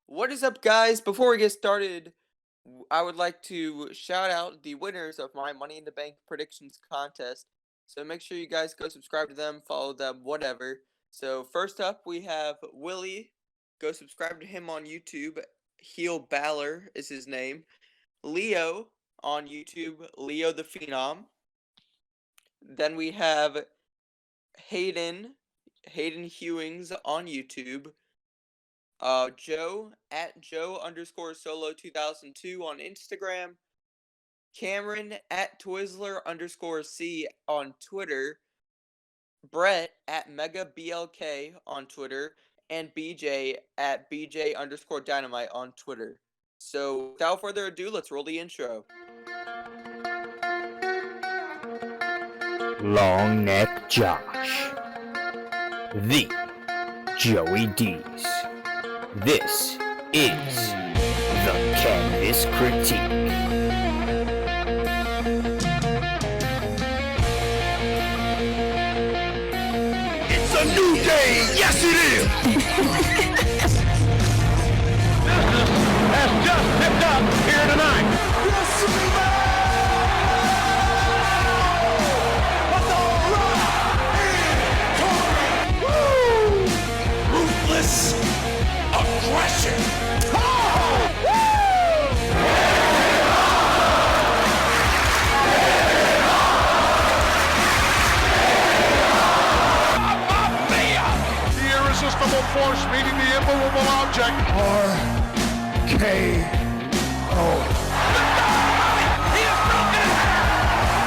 What is up, guys? Before we get started, I would like to shout out the winners of my Money in the Bank predictions contest. So make sure you guys go subscribe to them, follow them, whatever. So first up, we have Willie. Go subscribe to him on YouTube. Heel Balor is his name. Leo on YouTube, Leo the Phenom. Then we have Hayden, Hayden Hewings on YouTube. Joe at Joe_solo2002 on Instagram. Cameron at Twizzler_C on Twitter. Brett at MegaBLK on Twitter. And BJ at BJ_Dynamite on Twitter. So without further ado, let's roll the intro. Long Neck Josh. The Joey D's. This is the Canvas Critique. It's a new day! Yes, it is! Has just picked up here tonight. Ruthless aggression. The irresistible force meeting the immovable object. R.K.O.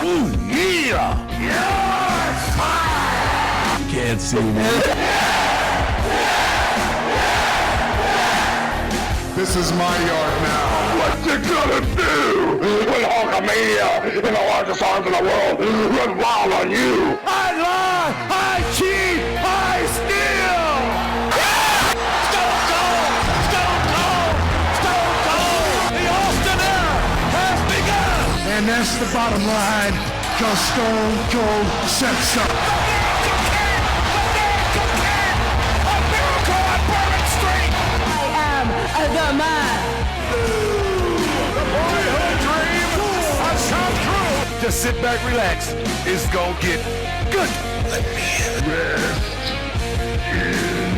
Ooh, yeah! Yes! Can't see me. This is my yard now. What you gonna do when Hulkamania in the largest arms in the world run wild on you? I lie! I cheat! I steal! Stone Cold! Stone Cold! Stone Cold! The Austin era has begun! And that's the bottom line, cause Stone Cold said so. The man. The boyhood dream has come true. Just sit back, relax. It's gonna get good. Rest in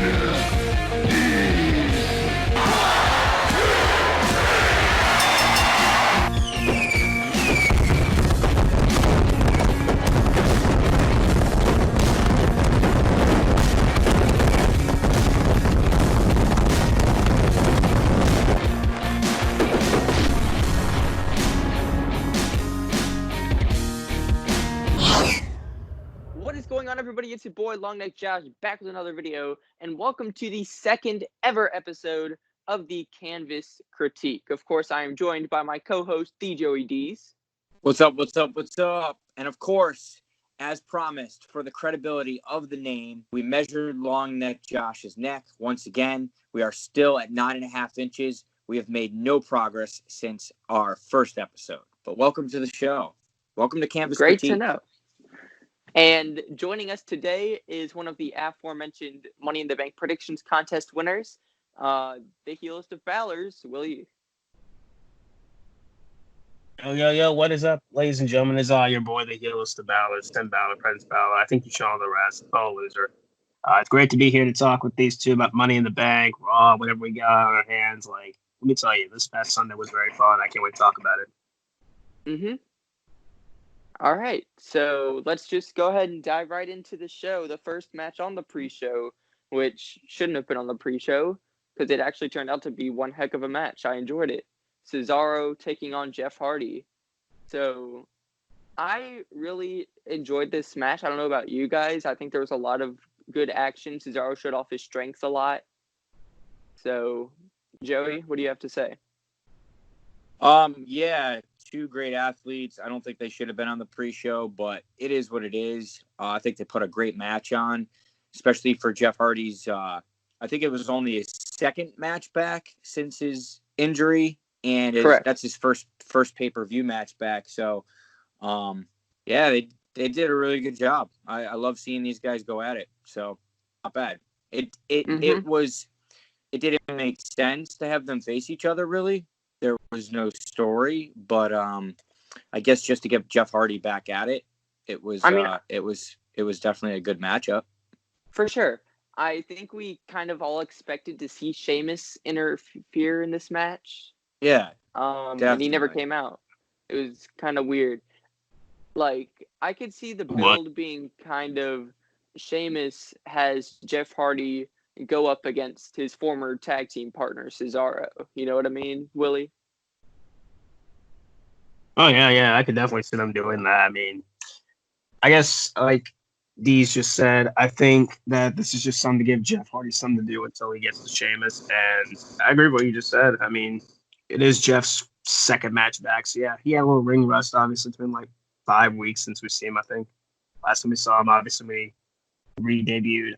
What is going on, everybody? It's your boy Long Neck Josh back with another video, and welcome to the second ever episode of the Canvas Critique. Of course, I am joined by my co-host, the Joey D's. What's up? And of course, as promised, for the credibility of the name, we measured Long Neck Josh's neck. Once again, we are still at 9.5 inches. We have made no progress since our first episode. But welcome to the show. Welcome to Canvas Great Critique. to know. And joining us today is one of the aforementioned Money in the Bank predictions contest winners, the heelist of Balor's, Willie. Yo, what is up, ladies and gentlemen? It's your boy, the heelist of Balor, Tim Balor, Prince Balor. I think you show all the rest. Oh, loser. It's great to be here to talk with these two about Money in the Bank, Raw, whatever we got on our hands. Like, let me tell you, this past Sunday was very fun. I can't wait to talk about it. Mm-hmm. All right, so let's just go ahead and dive right into the show. The first match on the pre-show, which shouldn't have been on the pre-show, because it actually turned out to be one heck of a match. I enjoyed it. Cesaro taking on Jeff Hardy. So I really enjoyed this match. I don't know about you guys. I think there was a lot of good action. Cesaro showed off his strengths a lot. So, Joey, what do you have to say? Yeah, two great athletes. I don't think they should have been on the pre-show, but it is what it is. I think they put a great match on, especially for Jeff Hardy's. I think it was only his second match back since his injury, and that's his first pay-per-view match back. So, yeah, they did a really good job. I love seeing these guys go at it. So, not bad. It was it didn't make sense to have them face each other. Really, there was no story, but I guess just to get Jeff Hardy back at it, it was definitely a good matchup. For sure. I think we kind of all expected to see Sheamus interfere in this match. Yeah. And he never came out. It was kind of weird. Like, I could see the build being kind of Sheamus has Jeff Hardy go up against his former tag team partner, Cesaro. You know what I mean, Willie? Oh, yeah. I could definitely see them doing that. I mean, I guess, like Dee's just said, I think that this is just something to give Jeff Hardy something to do until he gets to Sheamus. And I agree with what you just said. I mean, it is Jeff's second match back. So, yeah, he had a little ring rust. Obviously, it's been like 5 weeks since we've seen him, I think. Last time we saw him, obviously, we re-debuted.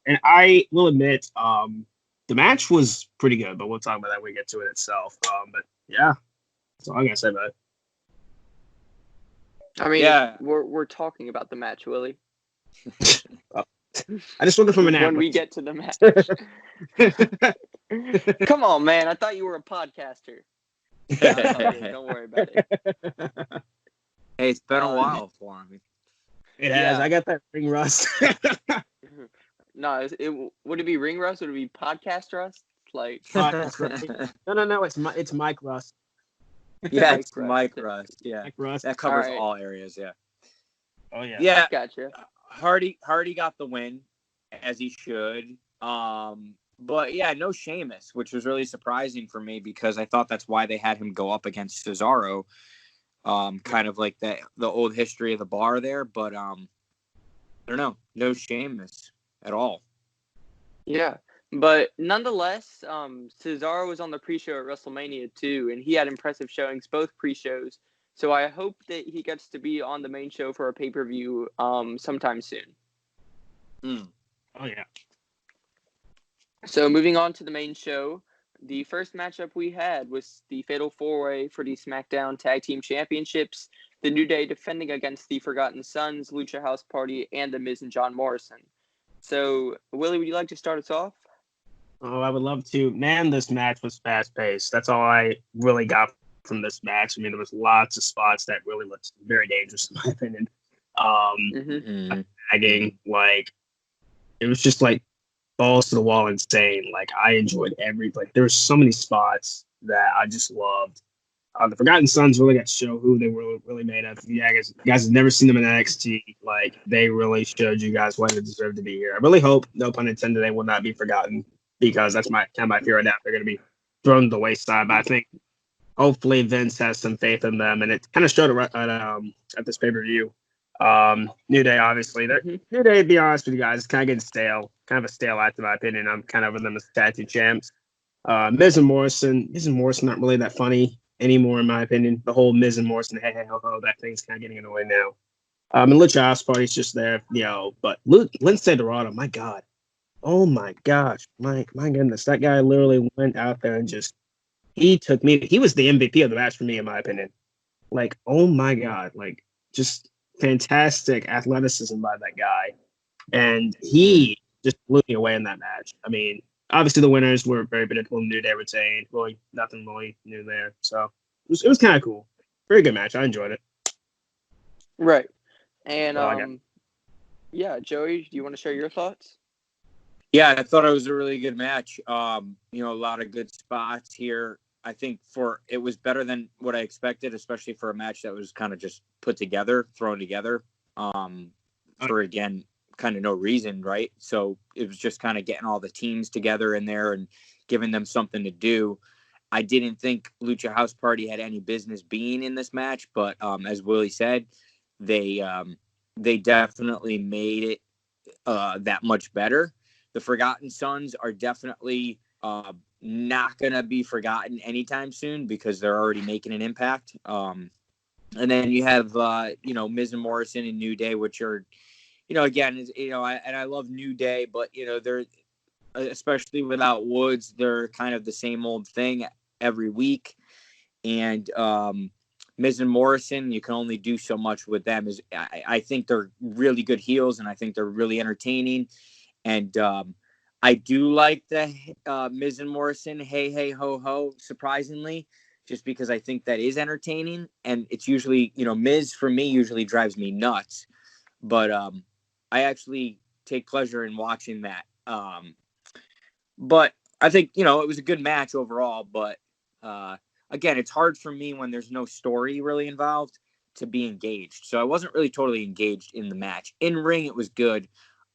And I will admit, the match was pretty good, but we'll talk about that when we get to it itself. But, yeah, that's all I got to say about it. I mean, yeah. We're talking about the match, Willie. I just looked from an when we get to the match. Come on, man. I thought you were a podcaster. Don't worry about it. Hey, it's been a while for me. It has. I got that ring rust. No, would it be ring rust? Would it be podcast rust? Like No. It's mic rust. Yeah, it's Mike Rust. Yeah, Mike Rust. That covers all areas. Yeah. Oh yeah. Yeah, gotcha. Hardy got the win, as he should. But yeah, no Sheamus, which was really surprising for me because I thought that's why they had him go up against Cesaro. Kind of like the old history of the bar there, but I don't know, no Sheamus at all. Yeah. But nonetheless, Cesaro was on the pre-show at WrestleMania too, and he had impressive showings both pre-shows. So I hope that he gets to be on the main show for a pay-per-view sometime soon. Oh, yeah. So moving on to the main show, the first matchup we had was the Fatal 4-Way for the SmackDown Tag Team Championships. The New Day defending against the Forgotten Sons, Lucha House Party, and The Miz and John Morrison. So, Willie, would you like to start us off? Oh, I would love to. Man, this match was fast-paced. That's all I really got from this match. I mean, there was lots of spots that really looked very dangerous, in my opinion. Tagging, like, it was just, like, balls to the wall insane. Like, I enjoyed there were so many spots that I just loved. The Forgotten Sons really got to show who they were really made of. You guys have never seen them in NXT. Like, they really showed you guys why they deserve to be here. I really hope, no pun intended, they will not be forgotten, because that's my fear right now. They're going to be thrown to the wayside. But I think hopefully Vince has some faith in them, and it kind of showed at this pay-per-view. New Day, obviously. New Day, to be honest with you guys, is kind of getting stale. Kind of a stale act, in my opinion. I'm kind of over them as tag team champs. Miz and Morrison not really that funny anymore, in my opinion. The whole Miz and Morrison, hey, ho, ho, that thing's kind of getting annoying now. And Lucha House Party's just there, but Lindsay Dorado, my God. Oh my gosh, my goodness, that guy literally went out there and he was the MVP of the match for me, in my opinion. Like, oh my God, like, just fantastic athleticism by that guy. And he just blew me away in that match. I mean, obviously the winners were very predictable. New Day retained. Really, nothing really new there. So it was kind of cool. Very good match. I enjoyed it. Right. And yeah, Joey, do you want to share your thoughts? Yeah, I thought it was a really good match. A lot of good spots here. I think it was better than what I expected, especially for a match that was kind of just thrown together. For again, kind of no reason, right? So it was just kind of getting all the teams together in there and giving them something to do. I didn't think Lucha House Party had any business being in this match, but as Willie said, they definitely made it that much better. The Forgotten Sons are definitely not going to be forgotten anytime soon because they're already making an impact. And then you have, Miz and Morrison and New Day, which are, again, I love New Day, but, they're, especially without Woods, they're kind of the same old thing every week. And Miz and Morrison, you can only do so much with them. I think they're really good heels, and I think they're really entertaining. And I do like the Miz and Morrison, hey, hey, ho, ho, surprisingly, just because I think that is entertaining. And it's usually, Miz for me usually drives me nuts. But I actually take pleasure in watching that. But I think, it was a good match overall. But again, it's hard for me when there's no story really involved to be engaged. So I wasn't really totally engaged in the match. In ring, it was good.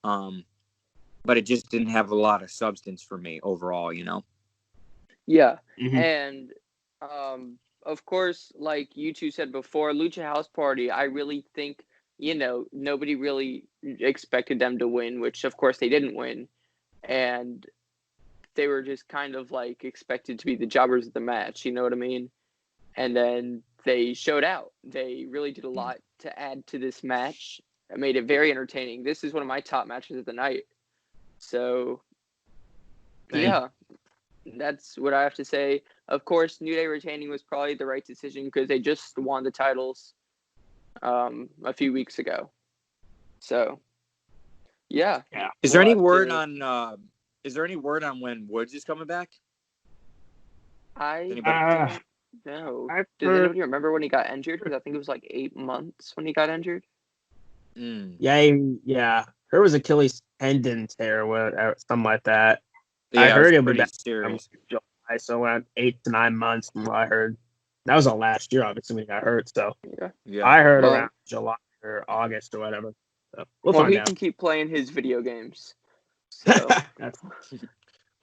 But it just didn't have a lot of substance for me overall, Yeah. Mhm. And of course, like you two said before, Lucha House Party, I really think, nobody really expected them to win, which of course they didn't win. And they were just kind of like expected to be the jobbers of the match, you know what I mean? And then they showed out. They really did a lot to add to this match. It made it very entertaining. This is one of my top matches of the night. So, yeah, that's what I have to say. Of course, New Day retaining was probably the right decision because they just won the titles a few weeks ago. So, yeah. Yeah. Is there We'll any have word to- on when Woods is coming back? I Anybody? don't know. I've Does heard- anybody remember when he got injured? Because I think it was like 8 months when he got injured. Yeah. There was Achilles tendon tear or something like that. Yeah, I heard it it was would pretty be serious. July, so around 8 to 9 months from what I heard. That was all last year, obviously, when he got hurt. So Yeah. Yeah. I heard Well- around July or August or whatever. So we'll Well, find he out. can keep playing his video games. So, That's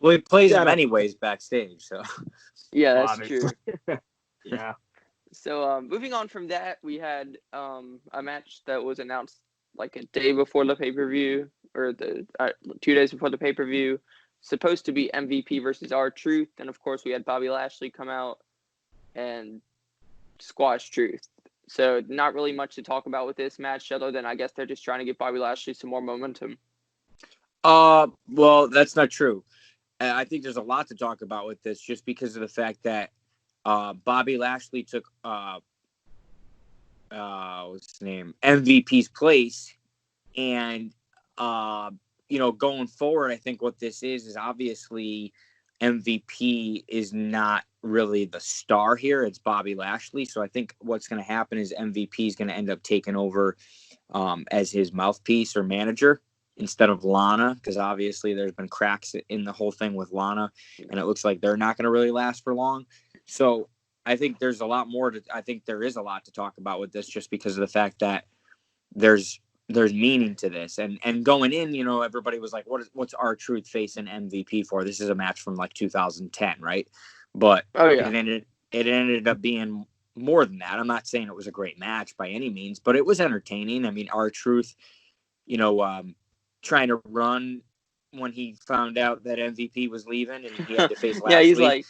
Well, he plays Shut them up. anyways backstage, so. yeah, that's obviously. true. Yeah. So, moving on from that, we had a match that was announced like a day before the pay-per-view, or the 2 days before the pay-per-view. Supposed to be MVP versus R-Truth, and of course we had Bobby Lashley come out and squash Truth. So, not really much to talk about with this match, other than I guess they're just trying to give Bobby Lashley some more momentum. Well, that's not true. I think there's a lot to talk about with this, just because of the fact that Bobby Lashley took what's his name, MVP's place, and going forward, I think what this is obviously MVP is not really the star here. It's Bobby Lashley. So I think what's going to happen is MVP is going to end up taking over as his mouthpiece or manager instead of Lana, because obviously there's been cracks in the whole thing with Lana, and it looks like they're not going to really last for long. So I think there's a lot more I think there is a lot to talk about with this, just because of the fact that there's meaning to this. And going in, everybody was like, what's R-Truth facing MVP for? This is a match from like 2010, right? But it ended up being more than that. I'm not saying it was a great match by any means, but it was entertaining. I mean, R-Truth, trying to run when he found out that MVP was leaving and he had to face Lashley. Yeah, he's like,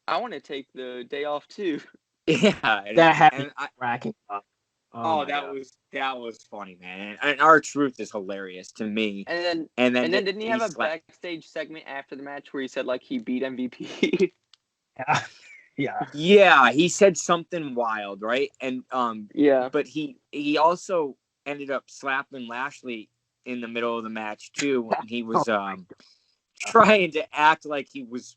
I want to take the day off too. Yeah, That had and racking up. that was funny, man. And R-Truth is hilarious to me. And then didn't he have a backstage segment after the match where he said like he beat MVP? Yeah. He said something wild, right? And yeah. but he also ended up slapping Lashley in the middle of the match too, when he was trying to act like he was,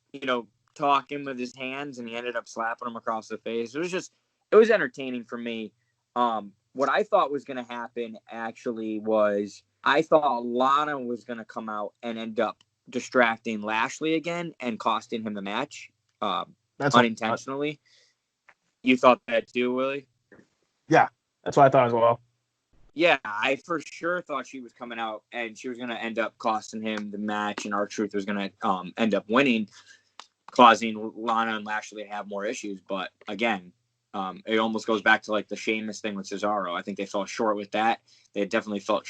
talking with his hands, and he ended up slapping him across the face. It was entertaining for me. What I thought was going to happen actually was I thought Lana was going to come out and end up distracting Lashley again and costing him the match unintentionally. You thought that too, Willie? Yeah, that's what I thought as well. Yeah, I for sure thought she was coming out and she was going to end up costing him the match, and R-Truth was going to end up winning, causing Lana and Lashley to have more issues. But again, it almost goes back to like the Sheamus thing with Cesaro. I think they fell short with that. They definitely fell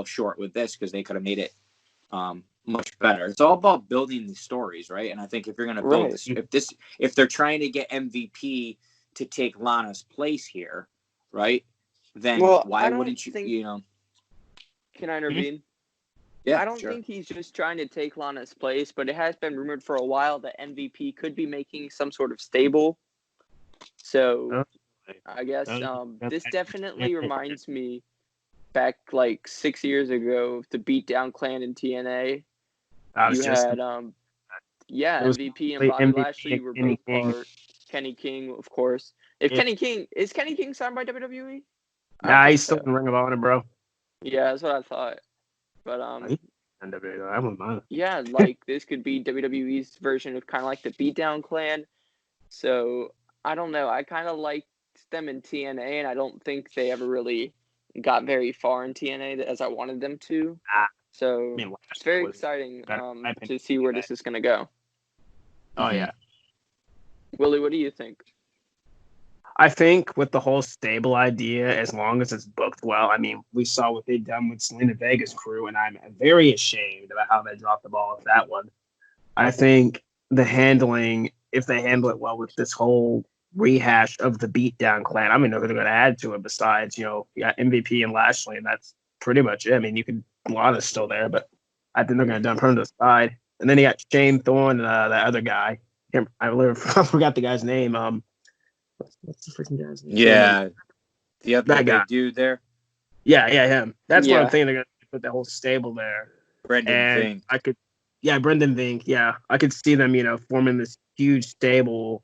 short with this, because they could have made it much better. It's all about building these stories, right? And I think if you're going to build this, if they're trying to get MVP to take Lana's place here, right? Then why wouldn't you? Can I intervene? Yeah, I don't think he's just trying to take Lana's place, but it has been rumored for a while that MVP could be making some sort of stable. So I guess this definitely reminds me back like 6 years ago of the Beatdown Clan in TNA. was You just had it was MVP and mostly Bobby MVP Lashley and were Kenny both King. part. Kenny King, of course. If Yeah. Kenny King signed by WWE? I Nah, think he's still so. in Ring of Honor, bro. Yeah, that's what I thought. But He's in WWE. I wouldn't mind. yeah, like this could be WWE's version of kind of like the Beatdown Clan. So I don't know. I kind of liked them in TNA, and I don't think they ever really got very far in TNA as I wanted them to. I So mean, it's Lashley very was exciting better, in my opinion, to see where than this is going to go. Oh yeah. Willie, what do you think? I think with the whole stable idea, as long as it's booked well, I mean, we saw what they've done with Selena Vega's crew, and I'm very ashamed about how they dropped the ball with that one. I think the handling, if they handle it well with this whole rehash of the Beatdown Clan, I don't know who they're going to add to it besides, you got MVP and Lashley, and that's pretty much it. I mean, Lana's still there, but I think they're going to dump her to the side. And then you got Shane Thorne and that other guy. I forgot the guy's name. What's the freaking guy's name? Yeah, the other that guy. big dude there. Yeah, him. That's what I'm Yeah. thinking. They're gonna put the whole stable there. Brendan Vink. Brendan Vink. Yeah, I could see them, forming this huge stable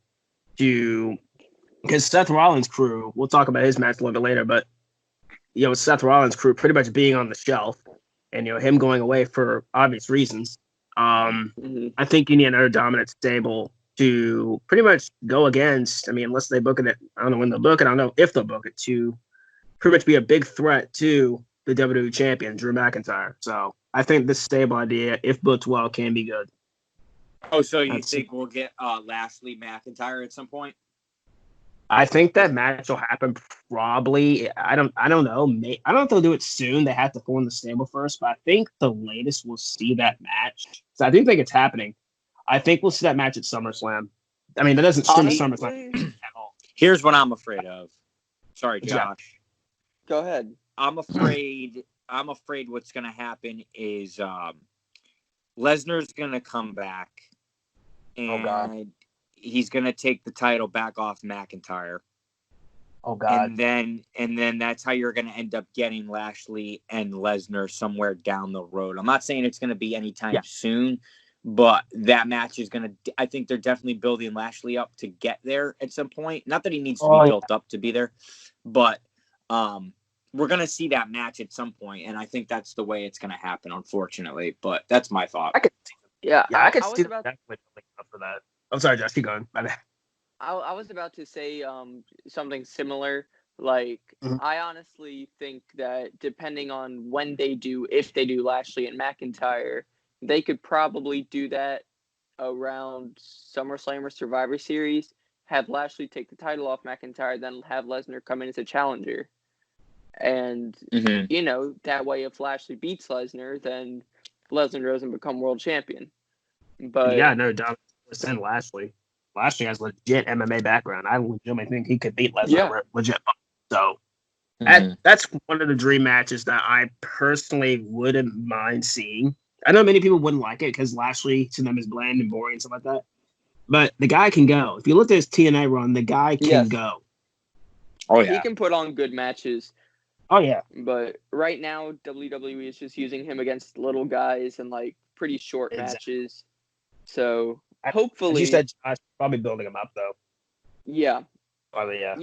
because Seth Rollins' crew. We'll talk about his match a little bit later, but Seth Rollins' crew pretty much being on the shelf, and him going away for obvious reasons. I think you need another dominant stable to pretty much go against. I mean, unless they book it, I don't know when they'll book it. I don't know if they'll book it to pretty much be a big threat to the WWE champion, Drew McIntyre. So I think this stable idea, if booked well, can be good. Oh, so you think we'll get Lashley McIntyre at some point? I think that match will happen probably. I don't know. I don't know if they'll do it soon. They have to form the stable first, but I think the latest we'll see that match. So I think it's happening. I think we'll see that match at SummerSlam. I mean, that doesn't scream at SummerSlam at all. Here's what I'm afraid of. Sorry, Josh. Go ahead. I'm afraid what's going to happen is Lesnar's going to come back and he's going to take the title back off McIntyre. Oh God. And then that's how you're going to end up getting Lashley and Lesnar somewhere down the road. I'm not saying it's going to be anytime soon, but that match is going to, I think they're definitely building Lashley up to get there at some point. Not that he needs to be built up to be there, but we're going to see that match at some point, and I think that's the way it's going to happen, unfortunately. But that's my thought. I could see about for that. I'm sorry, Josh. Keep going. I was about to say something similar. Like, I honestly think that depending on when if they do Lashley and McIntyre, they could probably do that around SummerSlam or Survivor Series, have Lashley take the title off McIntyre, then have Lesnar come in as a challenger. And, that way if Lashley beats Lesnar, then Lesnar doesn't become world champion. But yeah, no doubt. Send Lashley. Lashley has legit MMA background. I legitimately think he could beat Lesnar legit. So that's one of the dream matches that I personally wouldn't mind seeing. I know many people wouldn't like it because Lashley to them is bland and boring and stuff like that. But the guy can go. If you look at his TNA run, the guy can go. Oh yeah, he can put on good matches. Oh yeah. But right now, WWE is just using him against little guys and like pretty short matches. So hopefully, as you said, Josh, probably building him up though. Yeah. Probably yeah.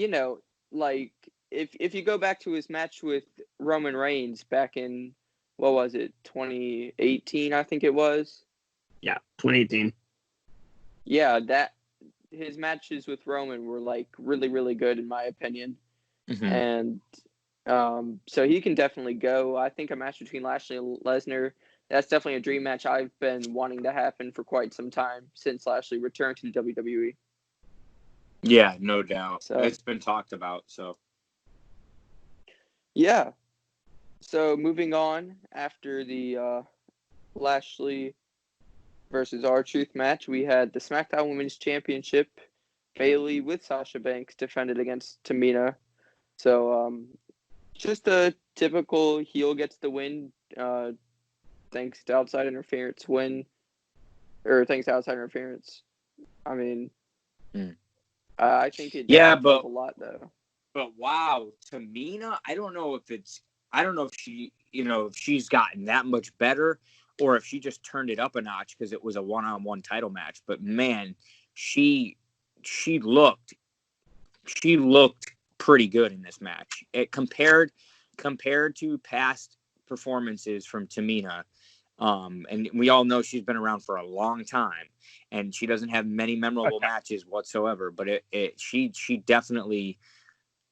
Like if you go back to his match with Roman Reigns back in, what was it, 2018? I think it was. Yeah, 2018. Yeah, his matches with Roman were like really, really good in my opinion, and so he can definitely go. I think a match between Lashley and Lesnar, that's definitely a dream match I've been wanting to happen for quite some time since Lashley returned to the WWE. Yeah, no doubt. So it's been talked about. So yeah. So moving on, after the Lashley versus R-Truth match, we had the SmackDown Women's Championship. Bayley with Sasha Banks defended against Tamina. So just a typical heel gets the win thanks to outside interference thanks to outside interference. I mean, I think it but a lot though. But wow, Tamina, I don't know if she, if she's gotten that much better. or if she just turned it up a notch because it was a one-on-one title match. But man, she looked pretty good in this match. It compared to past performances from Tamina. And we all know she's been around for a long time, and she doesn't have many memorable matches whatsoever. But she definitely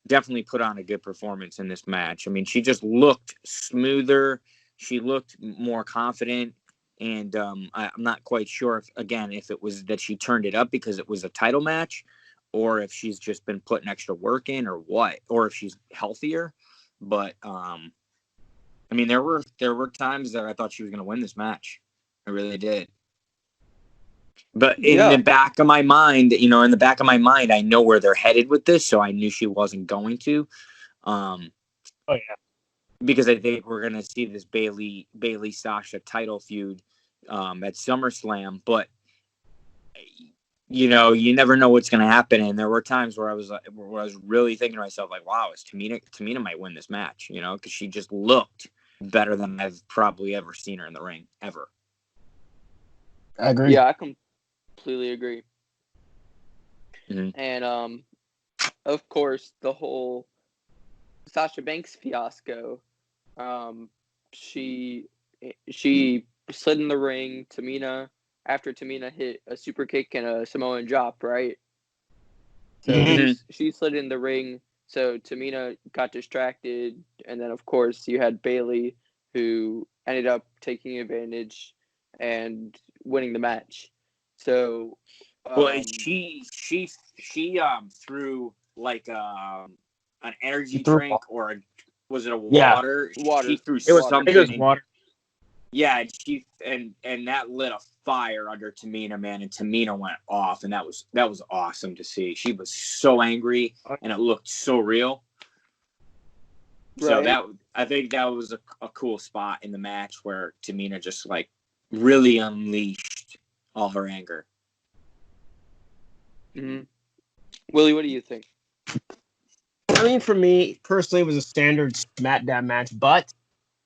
put on a good performance in this match. I mean, she just looked smoother. She looked more confident. And I'm not quite sure if it was that she turned it up because it was a title match, or if she's just been putting extra work in, or what, or if she's healthier. But I mean, there were times that I thought she was going to win this match. I really did. But in the back of my mind, I know where they're headed with this, so I knew she wasn't going to. Because I think we're going to see this Bayley Sasha title feud at SummerSlam, but you never know what's going to happen. And there were times where I was really thinking to myself, like, wow, Tamina might win this match, because she just looked better than I've probably ever seen her in the ring ever. I agree. Yeah, I completely agree. Mm-hmm. And of course, the whole Sasha Banks fiasco. She slid in the ring. After Tamina hit a super kick and a Samoan drop, right? So she slid in the ring. So Tamina got distracted, and then of course you had Bayley, who ended up taking advantage and winning the match. So, she threw like an energy drink, or was it a water? Water. She threw something. It was water. Yeah, and that lit a fire under Tamina, man, and Tamina went off, and that was awesome to see. She was so angry, and it looked so real. Right. So I think that was a cool spot in the match where Tamina just like really unleashed all her anger. Mm-hmm. Willie, what do you think? I mean, for me personally, it was a standard SmackDown match, but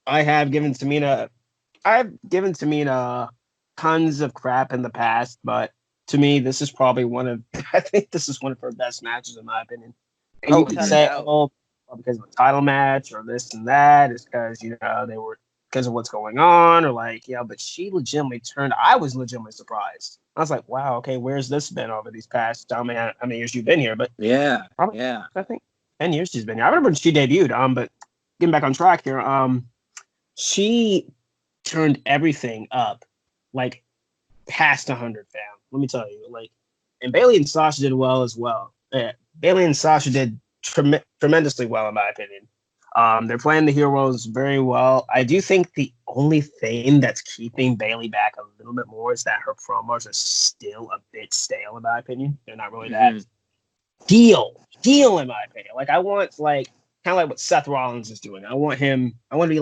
I've given Tamina tons of crap in the past, but to me, this is probably I think this is one of her best matches, in my opinion. And you could say, because of a title match or this and that, it's because, they were because of what's going on, or but she legitimately I was legitimately surprised. I was like, wow, okay, where's this been over these past, how many years you've been here? But I think 10 years she's been here. I remember when she debuted, but getting back on track here, she turned everything up, like, past 100, fam. Let me tell you, and Bayley and Sasha did well as well. Yeah, Bayley and Sasha did tremendously well, in my opinion. They're playing the heroes very well. I do think the only thing that's keeping Bayley back a little bit more is that her promos are still a bit stale, in my opinion. They're not really that deal, in my opinion. I want, kind of like what Seth Rollins is doing. I want to be,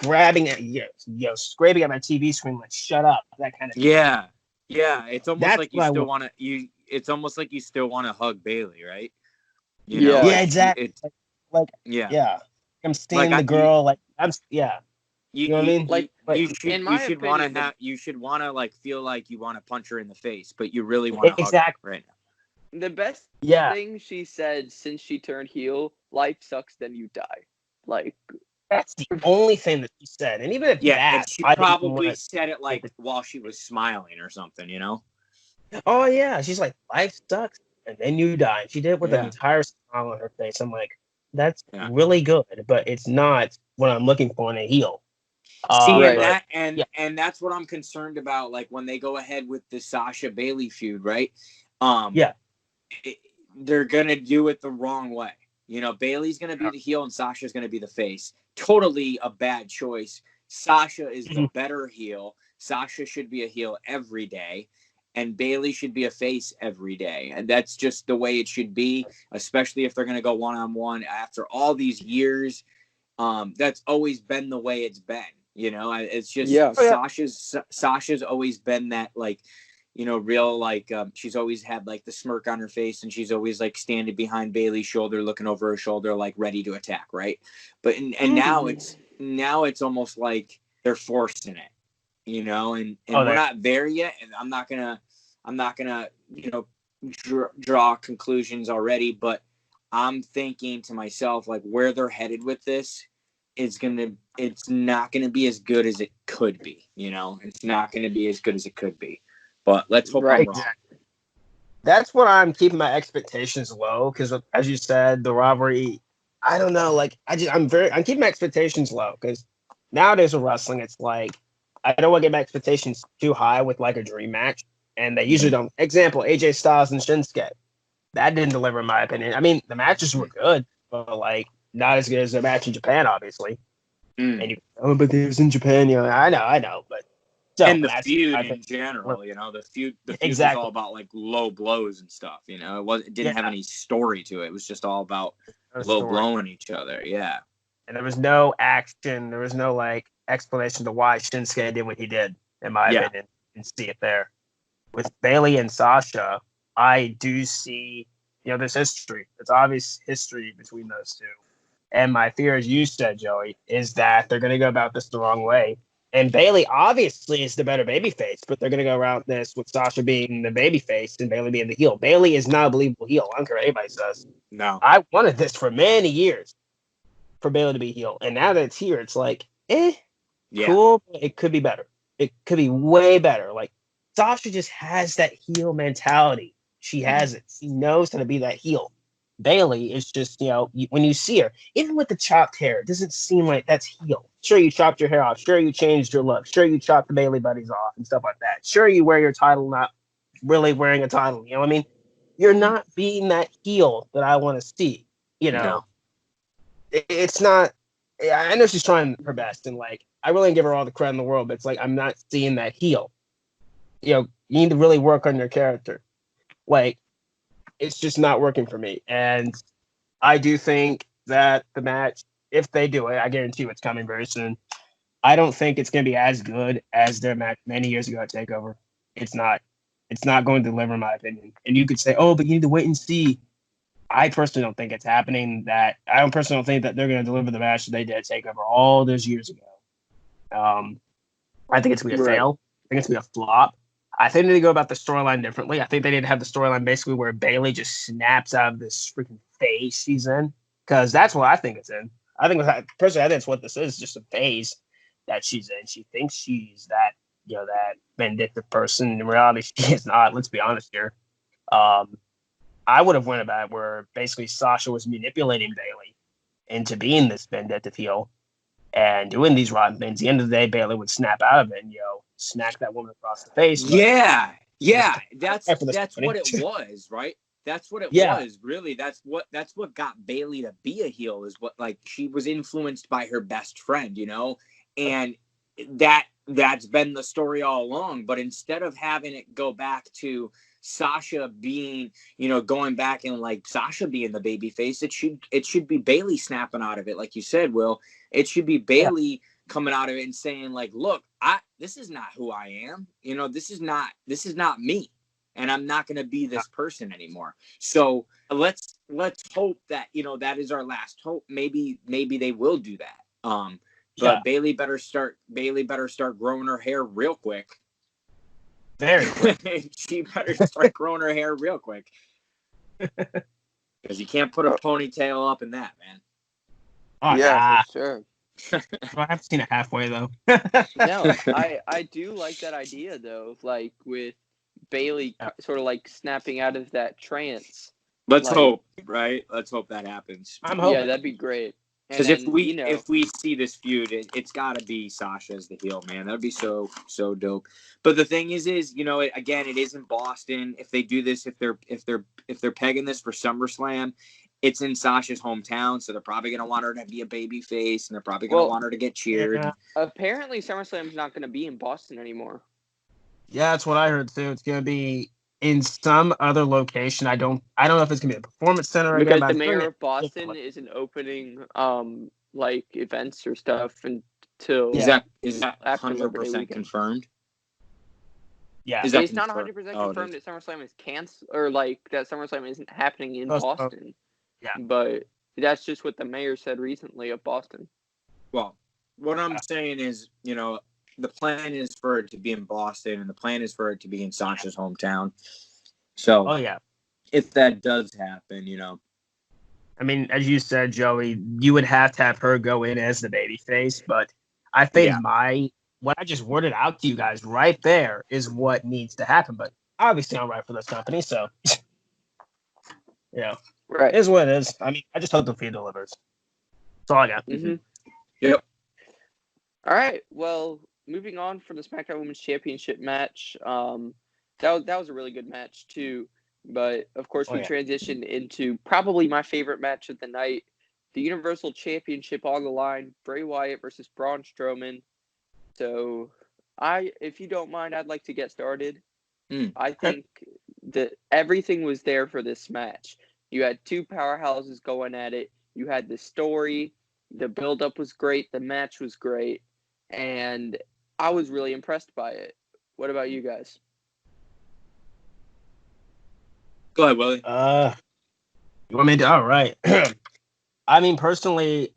grabbing at, scraping at my TV screen, shut up, that kind of thing. Yeah. It's almost like you still want to, it's almost like you still want to hug Bayley, right? Yeah, exactly. I'm seeing the girl, you know what I mean? You should want to feel like you want to punch her in the face, but you really want to hug her right now. The best thing she said since she turned heel: life sucks, then you die. That's the only thing that she said, and even if and she probably said it while she was smiling or something, Oh yeah, she's like, life sucks, and then you die. And she did it with an entire smile on her face. I'm like, that's really good, but it's not what I'm looking for in a heel. And that's what I'm concerned about. When they go ahead with the Sasha Bayley feud, right? They're gonna do it the wrong way. Bayley's gonna be the heel and Sasha's gonna be the face. Totally a bad choice. Sasha is the better heel. Sasha should be a heel every day, and Bayley should be a face every day. And that's just the way it should be, especially if they're going to go one-on-one after all these years. That's always been the way it's been, it's just Sasha's always been that, real, she's always had the smirk on her face, and she's always standing behind Bayley's shoulder, looking over her shoulder, ready to attack. Right. But, now it's almost like they're forcing it. and Oh, we're not there yet. And I'm not gonna, draw conclusions already, but I'm thinking to myself, like, where they're headed with this it's not gonna be as good as it could be. It's not gonna be as good as it could be. But let's hope I'm wrong. Exactly. That's what I'm keeping my expectations low because, as you said, the rivalry. I don't know. Like, I'm keeping my expectations low because nowadays with wrestling, it's like I don't want to get my expectations too high with like a dream match, and they usually don't. Example: AJ Styles and Shinsuke. That didn't deliver, in my opinion. I mean, the matches were good, but like not as good as the match in Japan, obviously. And but it was in Japan, I know, but. So, and the feud in general, the feud was all about like low blows and stuff. It didn't have any story to it. It was just all about low blowing each other. Yeah. And there was no action. There was no like explanation to why Shinsuke did what he did, in my opinion, and see it there. With Bayley and Sasha, I do see, there's history. There's obvious history between those two. And my fear, as you said, Joey, is that they're going to go about this the wrong way. And Bayley obviously is the better babyface, but they're going to go around this with Sasha being the babyface and Bayley being the heel. Bayley is not a believable heel. I don't care what anybody says. No. I wanted this for many years for Bayley to be heel. And now that it's here, it's like, cool. But it could be better. It could be way better. Like, Sasha just has that heel mentality. She has it. She knows how to be that heel. Bayley is just, when you see her, even with the chopped hair, it doesn't seem like that's heel. Sure, you chopped your hair off. Sure, you changed your look. Sure, you chopped the Bayley buddies off and stuff like that. Sure, you wear your title, not really wearing a title. You know what I mean? You're not being that heel that I want to see. No. It's not. I know she's trying her best, and like I really give her all the credit in the world, but it's like I'm not seeing that heel. You need to really work on your character. Like, it's just not working for me. And I do think that the match, if they do it, I guarantee you it's coming very soon. I don't think it's going to be as good as their match many years ago at TakeOver. It's not. It's not going to deliver, in my opinion. And you could say, oh, but you need to wait and see. I personally don't think it's happening. I don't think that they're going to deliver the match that they did at TakeOver all those years ago. I think it's going to be a fail. I think it's going to be a flop. I think they need to go about the storyline differently. I think they need to have the storyline basically where Bayley just snaps out of this freaking phase she's in, because that's what I think it's in. Personally, I think it's what this is, just a phase that she's in. She thinks she's that, that vindictive person. In reality, she is not. Let's be honest here. I would have went about it where basically Sasha was manipulating Bayley into being this vindictive heel and doing these rotten things. At the end of the day, Bayley would snap out of it and, smack that woman across the face. Yeah. That's what it was, right? That's what it was. Really, that's what got Bayley to be a heel, is what, like, she was influenced by her best friend, and that's been the story all along. But instead of having it go back to Sasha being, going back and like Sasha being the baby face, it should be Bayley snapping out of it, like you said, Will. It should be Bayley coming out of it and saying, like, look, this is not who I am. This is not me. And I'm not going to be this person anymore. So let's hope that, that is our last hope. Maybe they will do that. But Bayley better start growing her hair real quick. Very quick. She better start growing her hair real quick. Because you can't put a ponytail up in that, man. Oh, yeah, for sure. I haven't seen it halfway though. No, I do like that idea though, like with Bayley sort of like snapping out of that trance. Let's hope, right? Let's hope that happens. I'm hoping. Yeah, that'd be great. Because if we see this feud, it's got to be Sasha as the heel, man. That'd be so dope. But the thing is, again, it is in Boston. If they do this, if they're pegging this for SummerSlam, it's in Sasha's hometown, so they're probably going to want her to be a baby face, and they're probably going to want her to get cheered. Yeah. Apparently, SummerSlam's not going to be in Boston anymore. Yeah, that's what I heard too. It's going to be in some other location. I don't know if it's going to be a performance center because again. The mayor of Boston isn't opening like events or stuff until is that 100% confirmed? Yeah, it's not 100% confirmed that SummerSlam is canceled, or like that SummerSlam isn't happening in Boston. Yeah, but that's just what the mayor said recently of Boston. Well, what I'm saying is, the plan is for it to be in Boston, and the plan is for it to be in Sasha's hometown. So, Oh yeah. if that does happen, I mean, as you said, Joey, you would have to have her go in as the babyface, but I think what I just worded out to you guys right there is what needs to happen. But obviously, I'm right for this company, so Right. it is what it is. I mean, I just hope the feed delivers. That's all I got. Mm-hmm. Yep. All right. Well, moving on from the SmackDown Women's Championship match, that was a really good match too. But of course, we transitioned into probably my favorite match of the night: the Universal Championship on the line, Bray Wyatt versus Braun Strowman. So, if you don't mind, I'd like to get started. I think that everything was there for this match. You had two powerhouses going at it. You had the story. The build-up was great. The match was great. And I was really impressed by it. What about you guys? Go ahead, Willie. You want me to? All right. I mean, personally,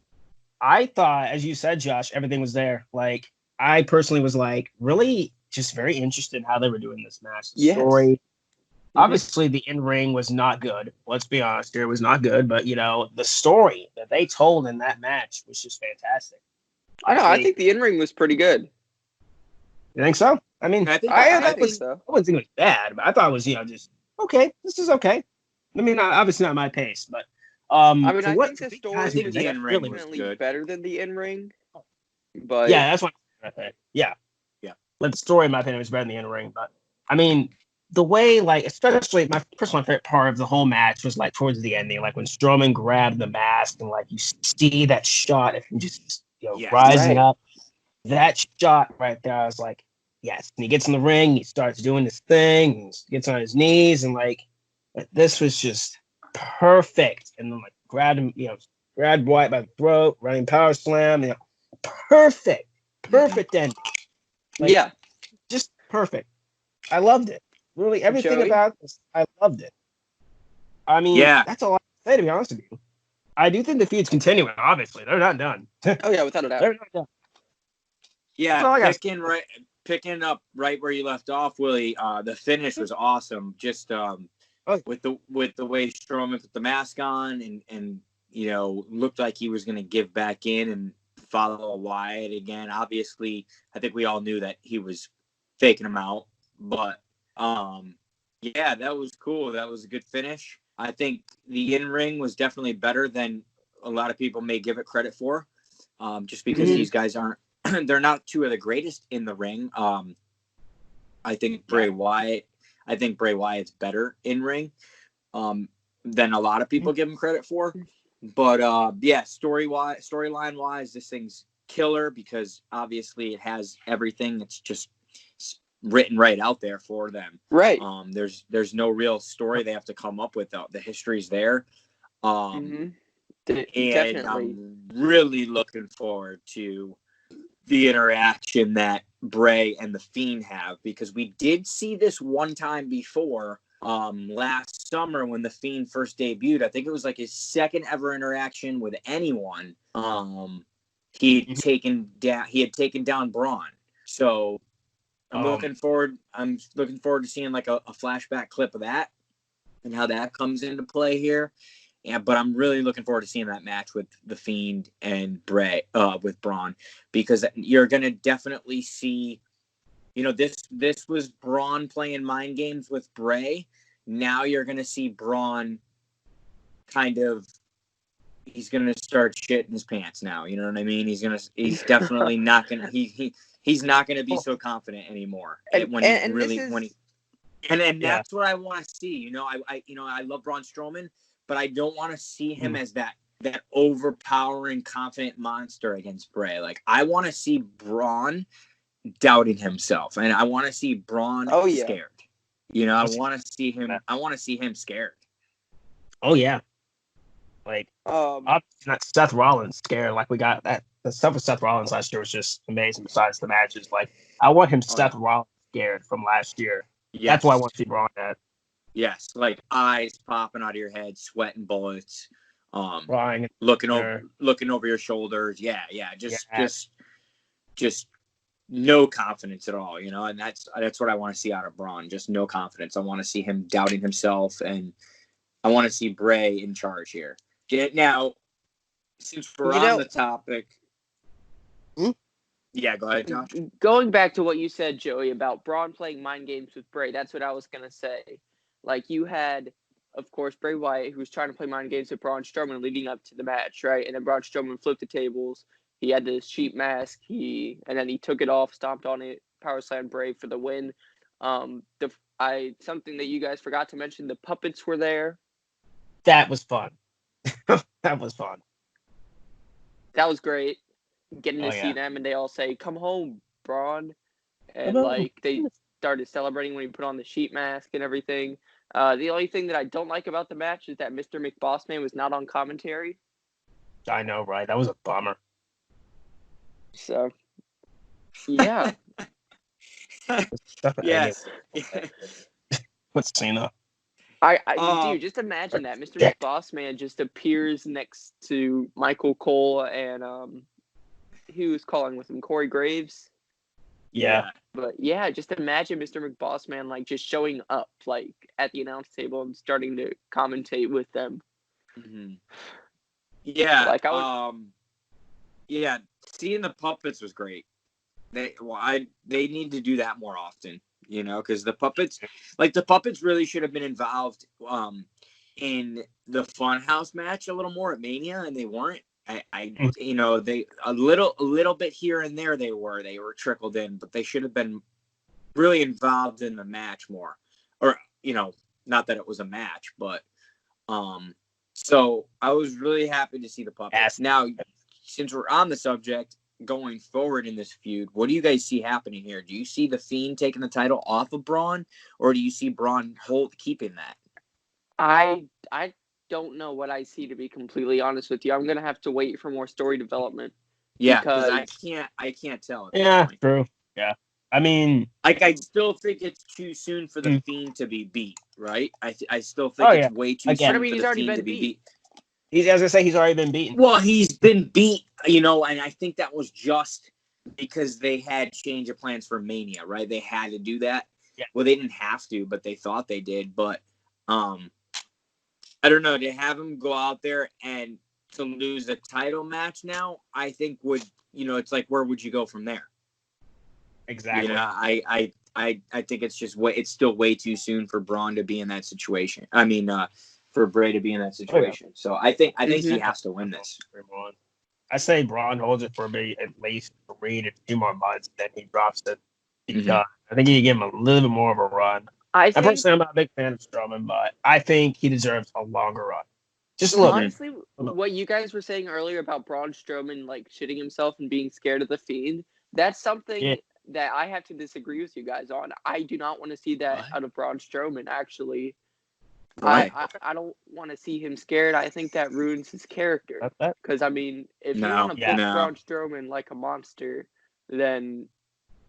I thought, as you said, Josh, everything was there. Like, I personally was like really just very interested in how they were doing this match. The story. Obviously, the in-ring was not good. Let's be honest here. It was not good. But, the story that they told in that match was just fantastic. I know. I think the in-ring was pretty good. You think so? I mean, I think so. I wouldn't think it was bad, but I thought it was, just okay. This is okay. I mean, obviously not my pace, but I mean, I think the story was definitely better than the in-ring. But yeah, that's what I think. Yeah. But the story, in my opinion, was better than the in-ring. But I mean, the way, like, especially my personal favorite part of the whole match was like towards the ending, like when Strowman grabbed the mask and like you see that shot of him just rising up. That shot right there, I was like, yes. And he gets in the ring, he starts doing his thing, he gets on his knees, and like this was just perfect. And then like grabbed him, grabbed Wyatt by the throat, running power slam, perfect ending. Like, just perfect. I loved it. Really, everything about this, I loved it. I mean, that's all I can say, to be honest with you. I do think the feud's continuing, obviously. They're not done. Oh, yeah, without a doubt. They're not done. Yeah, picking up right where you left off, Willie. The finish was awesome. Just with the way Strowman put the mask on and looked like he was going to give back in and follow Wyatt again. Obviously, I think we all knew that he was faking him out, but that was cool. That was a good finish. I think the in-ring was definitely better than a lot of people may give it credit for, just because these guys aren't. They're not two of the greatest in the ring. I think Bray Wyatt's better in ring than a lot of people give him credit for. But storyline wise, this thing's killer because obviously it has everything. It's just written right out there for them. Right. There's no real story they have to come up with. The history's there. And Definitely. I'm really looking forward to the interaction that Bray and the Fiend have, because we did see this one time before last summer when the Fiend first debuted. I think it was like his second ever interaction with anyone. He had taken down Braun. So I'm looking forward to seeing like a flashback clip of that and how that comes into play here. Yeah, but I'm really looking forward to seeing that match with the Fiend and Bray, with Braun, because you're gonna definitely see, this was Braun playing mind games with Bray. Now you're gonna see Braun he's gonna start shitting his pants now. You know what I mean? He's definitely not gonna he's not gonna be so confident anymore. That's what I want to see. I love Braun Strowman, but I don't want to see him as that overpowering, confident monster against Bray. Like, I want to see Braun doubting himself, and I want to see Braun scared. I want to see him. I want to see him scared. Oh yeah, like not Seth Rollins scared. Like we got that. The stuff with Seth Rollins last year was just amazing. Besides the matches, like I want him Seth Rollins scared from last year. Yes. That's what I want to see Braun at. Yes, like eyes popping out of your head, sweating bullets, looking over your shoulders. Just no confidence at all, and that's what I want to see out of Braun. Just no confidence. I want to see him doubting himself, and I want to see Bray in charge here. Now, since we're on the topic, yeah, go ahead, Josh. Going back to what you said, Joey, about Braun playing mind games with Bray, that's what I was gonna say. Like, you had, of course, Bray Wyatt, who was trying to play mind games with Braun Strowman leading up to the match, right? And then Braun Strowman flipped the tables. He had this sheep mask. And then he took it off, stomped on it, power slammed Bray for the win. Something that you guys forgot to mention: the puppets were there. That was fun. That was fun. That was great. Getting to see them, and they all say, "Come home, Braun," and they started celebrating when he put on the sheep mask and everything. The only thing that I don't like about the match is that Mr. McBossman was not on commentary. I know, right? That was a bummer. So, yeah. Yes. What's Cena? Dude, just imagine that Mr. McBossman just appears next to Michael Cole and who's calling with him, Corey Graves. Yeah. But yeah, just imagine Mr. McBossman like just showing up like at the announce table and starting to commentate with them. Mm-hmm. Yeah. Like yeah, seeing the puppets was great. They need to do that more often, because the puppets really should have been involved in the Funhouse match a little more at Mania, and they weren't. They a little bit here and there they were trickled in, but they should have been really involved in the match more, or not that it was a match, but so I was really happy to see the puppets. Now, since we're on the subject, going forward in this feud, what do you guys see happening here? Do you see the Fiend taking the title off of Braun, or do you see Braun keeping that? I don't know what I see, to be completely honest with you. I'm gonna have to wait for more story development. Yeah, because I can't tell. Yeah, true. Yeah, I mean, I still think it's too soon for the Fiend to be beat, right? I still think it's way too soon for the Fiend to be beat. As I say, he's already been beaten. Well, he's been beat, and I think that was just because they had change of plans for Mania, right? They had to do that. Yeah. Well, they didn't have to, but they thought they did. But I don't know. To have him go out there and to lose a title match now, I think would, it's like, where would you go from there? Exactly. I think it's just it's still way too soon for Braun to be in that situation. I mean, for Bray to be in that situation. So I think he has to win this. I say Braun holds it for me at least 3 to 2 more months, then he drops it. Because I think he can give him a little bit more of a run. Personally, I'm not a big fan of Strowman, but I think he deserves a longer run. Just a little. Honestly, what you guys were saying earlier about Braun Strowman like shitting himself and being scared of the Fiend, that's something that I have to disagree with you guys on. I do not want to see that out of Braun Strowman, actually. Right. I don't want to see him scared. I think that ruins his character. Because, I mean, if you want to book Braun Strowman like a monster, then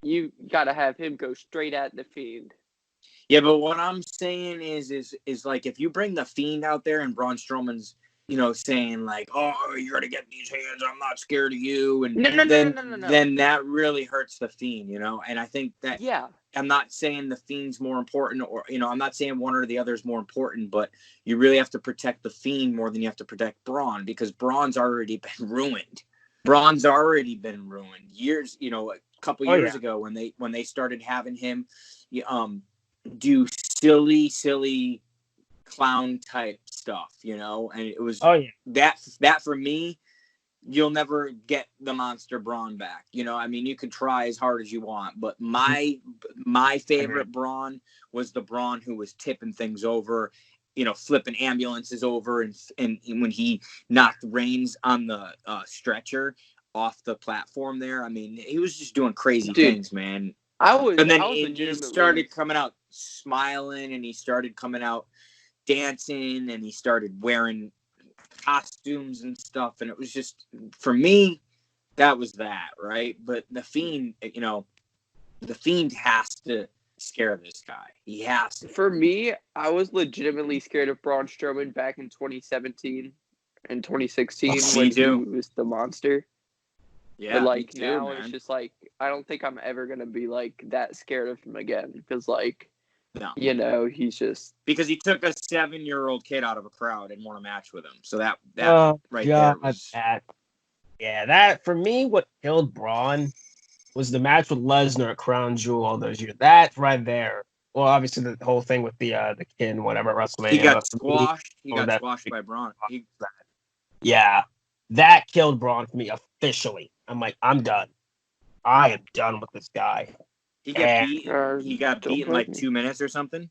you got to have him go straight at the Fiend. Yeah, but what I'm saying is like, if you bring the Fiend out there and Braun Strowman's, saying like, "Oh, you're gonna get these hands. I'm not scared of you," and then that really hurts the Fiend, And I think that I'm not saying the Fiend's more important, or I'm not saying one or the other is more important, but you really have to protect the Fiend more than you have to protect Braun, because Braun's already been ruined. Years, a couple years ago when they started having him, do silly clown type stuff, and it was that for me, you'll never get the monster Braun back. I mean, you can try as hard as you want, but my favorite Braun was the Braun who was tipping things over, flipping ambulances over, and when he knocked Reigns on the stretcher off the platform there. I mean, he was just doing crazy things, man. He started coming out smiling, and he started coming out dancing, and he started wearing costumes and stuff, and it was just, for me, that was that, right? But the Fiend, the Fiend has to scare this guy. He has to. For me, I was legitimately scared of Braun Strowman back in 2017 and 2016 when he was the monster. Yeah, but me too, now man. it's just like I don't think I'm ever gonna be like that scared of him again because like, No. you know, he's just Because he took a 7-year-old kid out of a crowd and won a match with him. So that right there was that for me, what killed Braun was the match with Lesnar at Crown Jewel all those years. That right there. Well, obviously the whole thing with the kid and whatever at WrestleMania. he got squashed. He got squashed by Braun. Yeah, that killed Braun for me officially. I'm like, I'm done. I am done with this guy. He got beat in like 2 minutes or something.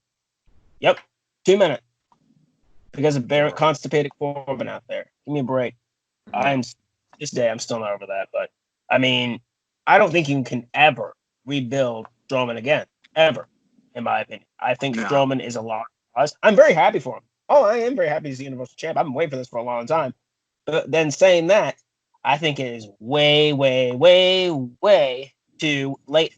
Yep, 2 minutes. Because of Barrett constipated Corbin out there. Give me a break. I'm still not over that. But I mean, I don't think you can ever rebuild Strowman again, ever. In my opinion, I think Strowman is a lot. I'm very happy for him. Oh, I am very happy he's the Universal Champ. I've been waiting for this for a long time. But then saying that, I think it is way, way, way, way too late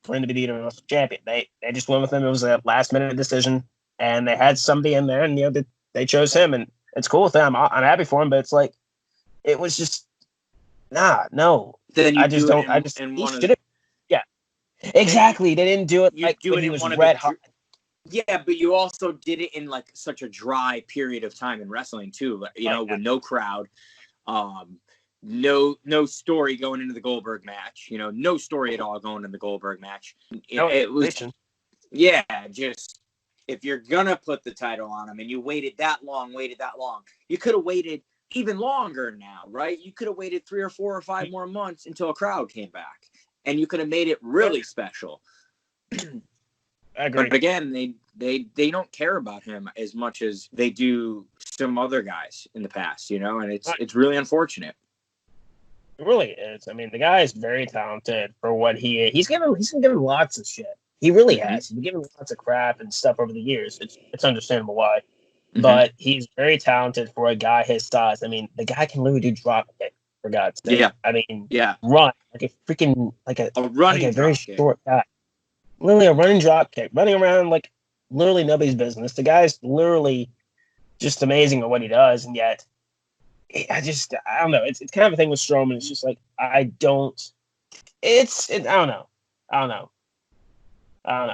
for him to be the Universal Champion. They just went with him. It was a last minute decision, and they had somebody in there, and they chose him, and it's cool with them. I'm happy for him, but it's like it was just no. Then I just don't. Yeah, exactly. They didn't do it like when he was red hot. Yeah, but you also did it in like such a dry period of time in wrestling too. You know, with no crowd. No story going into the Goldberg match. You know, no story at all going into the Goldberg match. It was, just if you're gonna put the title on him and you waited that long, you could have waited even longer now, right? You could have waited 3 or 4 or 5 more months until a crowd came back, and you could have made it really special. I agree. But again, they don't care about him as much as they do some other guys in the past, you know, and it's really unfortunate. It really is. I mean, the guy is very talented for what he is. He's been given lots of shit. He really has. He's been given lots of crap and stuff over the years. It's understandable why. But he's very talented for a guy his size. I mean, the guy can literally do drop kick, for God's sake. Yeah. I mean, run like a freaking running very short guy. Literally a running drop kick, running around like literally nobody's business. The guy's literally just amazing at what he does, and yet I don't know. It's kind of a thing with Strowman. It's just like I don't know.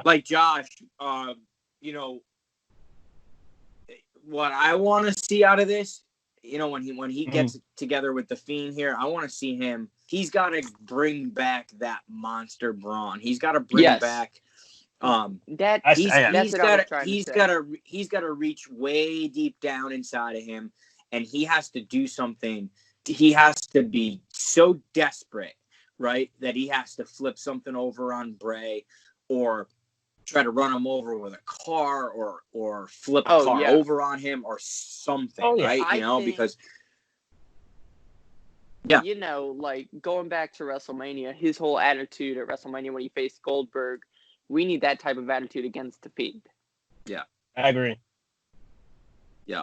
Like Josh, you know, what I want to see out of this, you know, when he gets together with the Fiend here, I want to see him. He's got to bring back that monster brawn. He's got to bring back. He's got to reach way deep down inside of him, and he has to do something. He has to be so desperate, right, that he has to flip something over on Bray, or try to run him over with a car, or flip a car over on him, or something, right? Because. Yeah. You know, like going back to WrestleMania, his whole attitude at WrestleMania when he faced Goldberg, we need that type of attitude against the Fiend. Yeah. I agree. Yeah.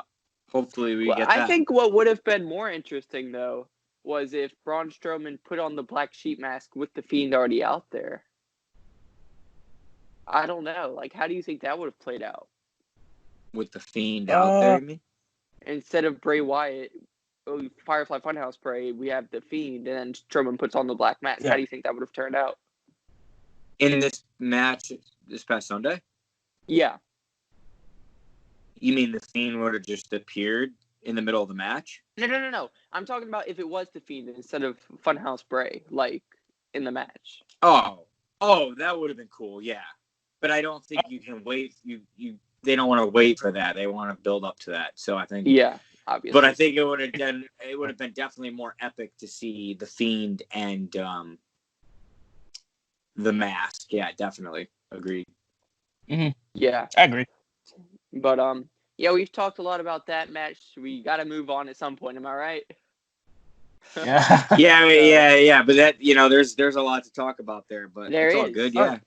Hopefully we get that. I think what would have been more interesting, though, was if Braun Strowman put on the black sheep mask with the Fiend already out there. I don't know. Like, how do you think that would have played out? With the Fiend out there, you mean? Instead of Bray Wyatt, Firefly Funhouse Bray, we have the Fiend, and then Strowman puts on the black mask. How do you think that would have turned out? In this match this past Sunday? Yeah. You mean the Fiend would have just appeared in the middle of the match? No. I'm talking about if it was the Fiend instead of Funhouse Bray, like, in the match. Oh, that would have been cool, yeah. But I don't think you can wait. They don't want to wait for that. They want to build up to that. So I think... Yeah. Obviously. But I think it would have been definitely more epic to see the Fiend and the mask. Yeah, definitely. Agreed. Mm-hmm. Yeah. I agree. But we've talked a lot about that match. We got to move on at some point. Am I right? Yeah. yeah. But that, you know, there's a lot to talk about there. But it's all good. Yeah.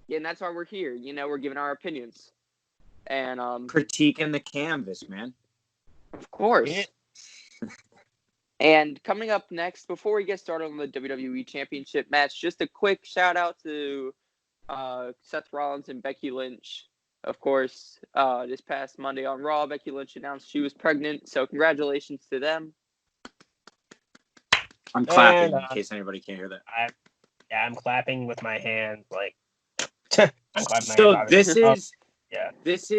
Yeah, and that's why we're here. You know, we're giving our opinions and critiquing the canvas, man. Of course. Yeah. And coming up next, before we get started on the WWE Championship match, just a quick shout out to Seth Rollins and Becky Lynch. Of course, this past Monday on Raw, Becky Lynch announced she was pregnant, so congratulations to them. I'm clapping in case anybody can't hear that. Yeah, I'm clapping with my hands like I'm clapping my So hands. this obviously. is Yeah. this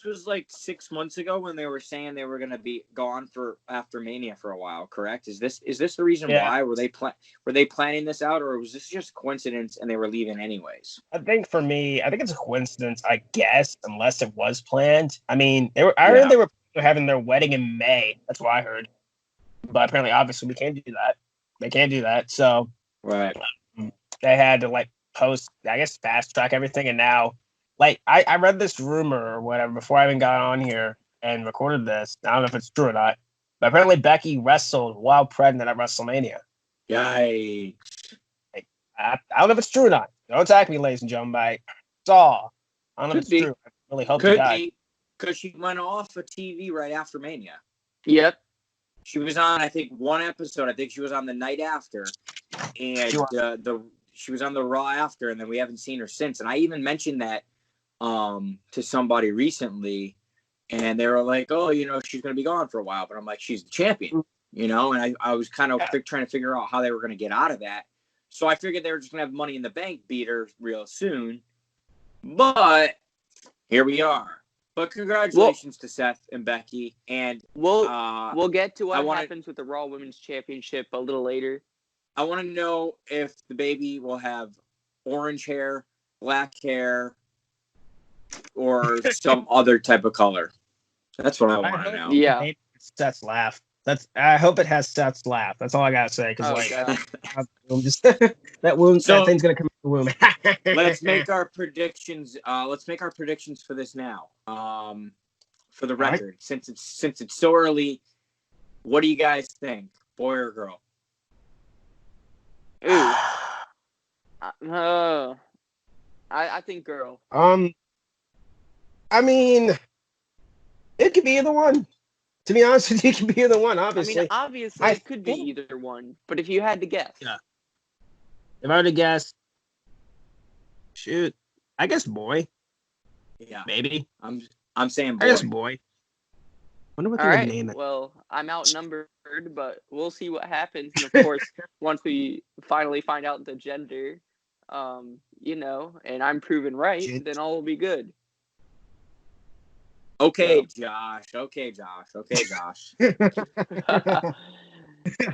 was like 6 months ago when they were saying they were going to be gone for after Mania for a while, correct? Is this the reason Yeah. why? Were they planning this out, or was this just coincidence and they were leaving anyways? I think for me, I think it's a coincidence, I guess, unless it was planned. I mean, I heard they were having their wedding in May. That's what I heard. But apparently, obviously, we can't do that. They can't do that. So Right. they had to like post, I guess, fast track everything. And now, like, I read this rumor or whatever before I even got on here and recorded this. I don't know if it's true or not. But apparently, Becky wrestled while pregnant at WrestleMania. Yikes. I don't know if it's true or not. Don't attack me, ladies and gentlemen. But I saw. I don't know if it's true. I really hope to God. Because she went off of TV right after Mania. Yep. She was on, I think, one episode. I think she was on the night after, and she was on the Raw after, and then we haven't seen her since. And I even mentioned that to somebody recently, and they were like, "Oh, she's going to be gone for a while." But I'm like, "She's the champion," And I was kind of trying to figure out how they were going to get out of that. So I figured they were just going to have Money in the Bank beat her real soon. But here we are. But congratulations to Seth and Becky, and we'll get to what happens with the Raw Women's Championship a little later. I want to know if the baby will have orange hair, black hair, or some other type of color. That's what I want to know. Yeah, Seth's laugh. I hope it has Seth's laugh. That's all I gotta say. Because that womb, that thing's gonna come out the womb. Let's make our predictions. Let's make our predictions for this now. For the record, since it's so early, what do you guys think, boy or girl? Ooh. I think girl. I mean, it could be either one. To be honest with you, it could be either one, obviously. I mean, obviously, it could be either one. But if you had to guess. Yeah. If I were to guess, shoot, I guess boy. Yeah. Maybe. I'm saying boy. I guess boy. Wonder what they would name it. Well, I'm outnumbered, but we'll see what happens. And of course, once we finally find out the gender, and I'm proven right, then all will be good. Okay, Josh.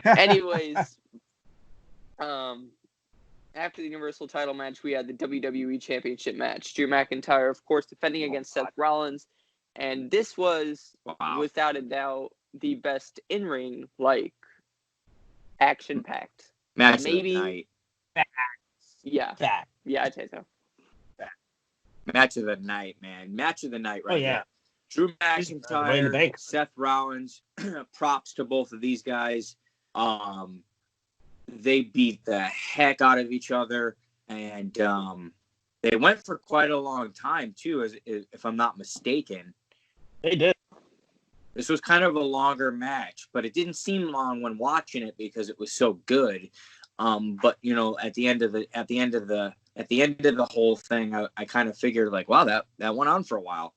Anyways, after the Universal title match, we had the WWE Championship match. Drew McIntyre, of course, defending against Seth Rollins. And this was, without a doubt, the best in-ring, action-packed. Match of the night. Yeah. Yeah, I'd say so. Match of the night, man. Match of the night right there. Drew McIntyre, Seth Rollins, props to both of these guys. They beat the heck out of each other, and they went for quite a long time, too, if I'm not mistaken. They did. This was kind of a longer match, but it didn't seem long when watching it because it was so good. But at the end of the whole thing, I kind of figured wow, that went on for a while.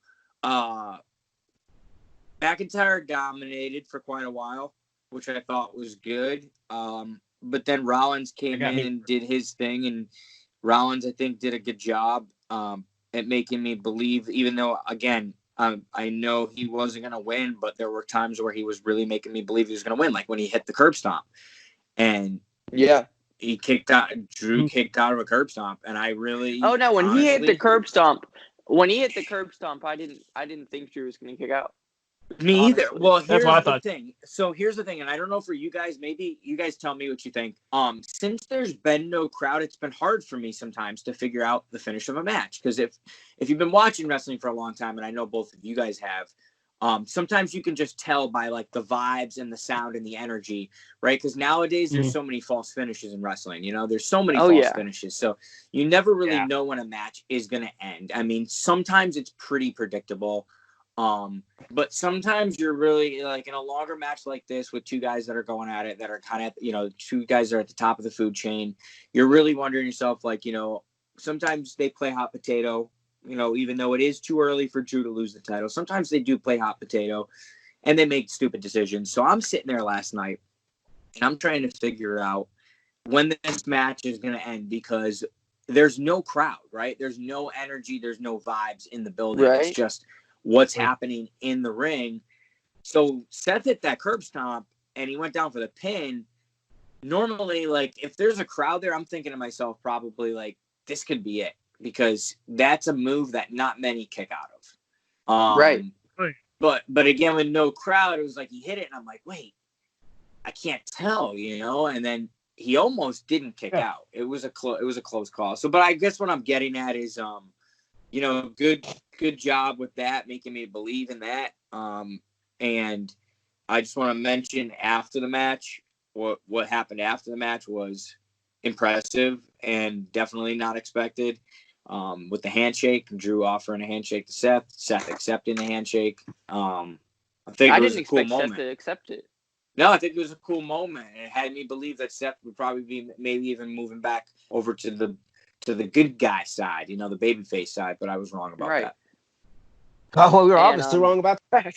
McIntyre dominated for quite a while, which I thought was good. But then Rollins came in and did his thing, and Rollins, I think, did a good job at making me believe, even though, again, I know he wasn't going to win, but there were times where he was really making me believe he was going to win, like when he hit the curb stomp. And he Drew kicked out of a curb stomp, and I really... Oh, no, when he hit the curb stomp, I didn't think Drew was going to kick out. Me either. Well, here's the thing. So here's the thing, and I don't know for you guys, maybe you guys tell me what you think. Since there's been no crowd, it's been hard for me sometimes to figure out the finish of a match. Because if you've been watching wrestling for a long time, and I know both of you guys have, sometimes you can just tell by the vibes and the sound and the energy, right? Because nowadays there's so many false finishes in wrestling. There's so many false finishes, so you never really know when a match is going to end. I mean, sometimes it's pretty predictable. But sometimes you're really in a longer match like this with two guys that are going at it, that are kind of, two guys that are at the top of the food chain. You're really wondering yourself, sometimes they play hot potato, even though it is too early for Drew to lose the title. Sometimes they do play hot potato and they make stupid decisions. So I'm sitting there last night and I'm trying to figure out, when this match is going to end, because there's no crowd, right? There's no energy. There's no vibes in the building. Right. It's just what's happening in the ring. So Seth hit that curb stomp and he went down for the pin. Normally, like, if there's a crowd there, I'm thinking to myself, probably, like, this could be it, because that's a move that not many kick out of. Right. But again, with no crowd, it was like he hit it, and I'm like, wait, I can't tell, and then he almost didn't kick out. It was a close call. So, but I guess what I'm getting at is, good job with that, making me believe in that. And I just want to mention after the match, what happened after the match was impressive and definitely not expected. With the handshake, Drew offering a handshake to Seth accepting the handshake. I think it was a cool moment. Seth to accept it. No, I think it was a cool moment. It had me believe that Seth would probably be maybe even moving back over to the good guy side, the babyface side. But I was wrong about that. Oh, well, we were obviously wrong about that.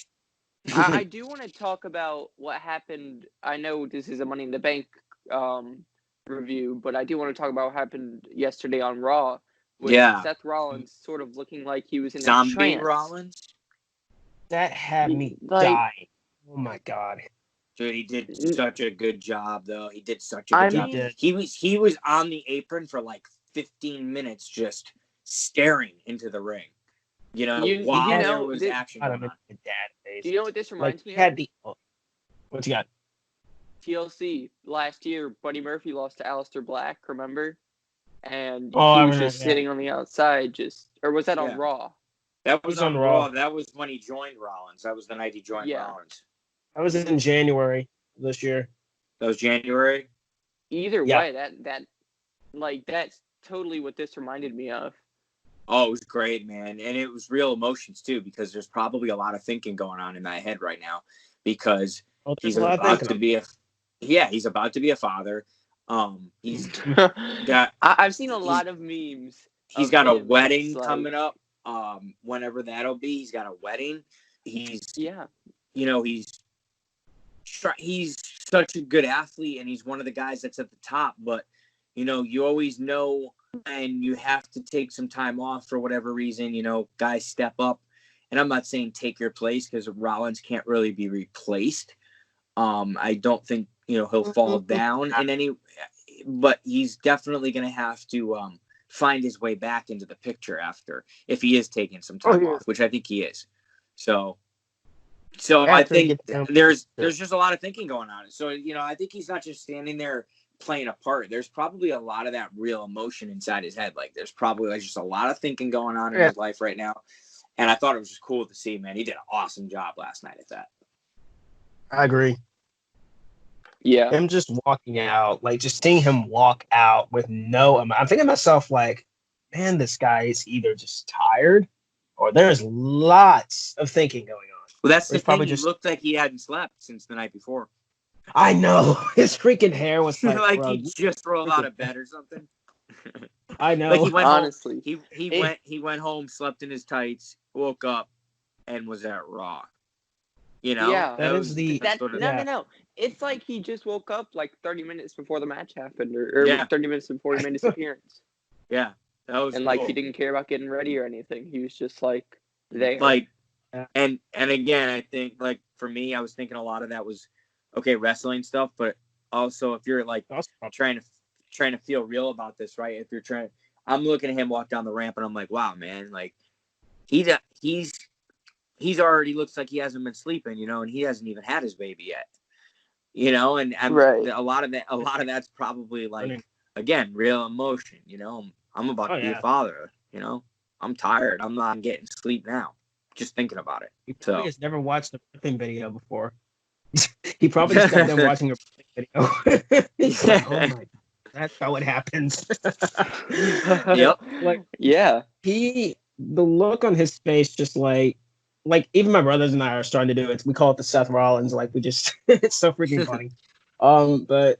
I do want to talk about what happened. I know this is a Money in the Bank review, but I do want to talk about what happened yesterday on Raw. With Seth Rollins sort of looking like he was in Zombie a trance. Rollins. That had me die. Oh my god. Dude, he did such a good job, though. He did such a good job. He was on the apron for like 15 minutes, just staring into the ring. While there was action going on. Do you know what this reminds me of? What you got? TLC last year, Buddy Murphy lost to Aleister Black. Remember? And he was just sitting on the outside, or was that on Raw? That was on Raw. That was when he joined Rollins. That was the night he joined Rollins. That was in January this year. That was January? Either way, that's totally what this reminded me of. Oh, it was great, man. And it was real emotions, too, because there's probably a lot of thinking going on in my head right now, because he's about to be a father. He's got. I've seen a lot of memes. He's got a wedding coming up. Whenever that'll be, he's got a wedding. He's such a good athlete, and he's one of the guys that's at the top. But you always know, and you have to take some time off for whatever reason. Guys step up, and I'm not saying take your place, because Rollins can't really be replaced. I don't think he'll fall down in any, but he's definitely going to have to find his way back into the picture if he is taking some time off, which I think he is. So I think there's just a lot of thinking going on. So I think he's not just standing there playing a part. There's probably a lot of that real emotion inside his head. Like, there's probably just a lot of thinking going on in his life right now. And I thought it was just cool to see, man. He did an awesome job last night at that. I agree. Yeah. Him just walking out, like, just seeing him walk out with no amount. I'm thinking to myself, like, man, this guy is either just tired or there's lots of thinking going on. Well, that's the thing. He looked like he hadn't slept since the night before. I know. His freaking hair was like, like he just rolled out of bed or something. I know. Like he went honestly. Home, he went home, slept in his tights, woke up, and was at Raw. Yeah. No. It's like he just woke up like 30 minutes before the match happened, or 30 minutes before he made his appearance. Yeah, that was. And cool. He didn't care about getting ready or anything. He was just like there. And again, I think, like, for me, I was thinking a lot of that was wrestling stuff, but also if you're like trying to feel real about this, right? If you're I'm looking at him walk down the ramp, and I'm like, wow, man, like he's already looks like he hasn't been sleeping, and he hasn't even had his baby yet. And a lot of that's probably like, again, real emotion. I'm about to be a father. I'm tired. I'm not getting sleep now, just thinking about it. He has never watched a ripping video before. He probably just got done watching a ripping video. He's like, oh my God, that's how it happens. Yep. The look on his face, just like even my brothers and I are starting to do it. We call it the Seth Rollins. Like, we just, it's so freaking funny. But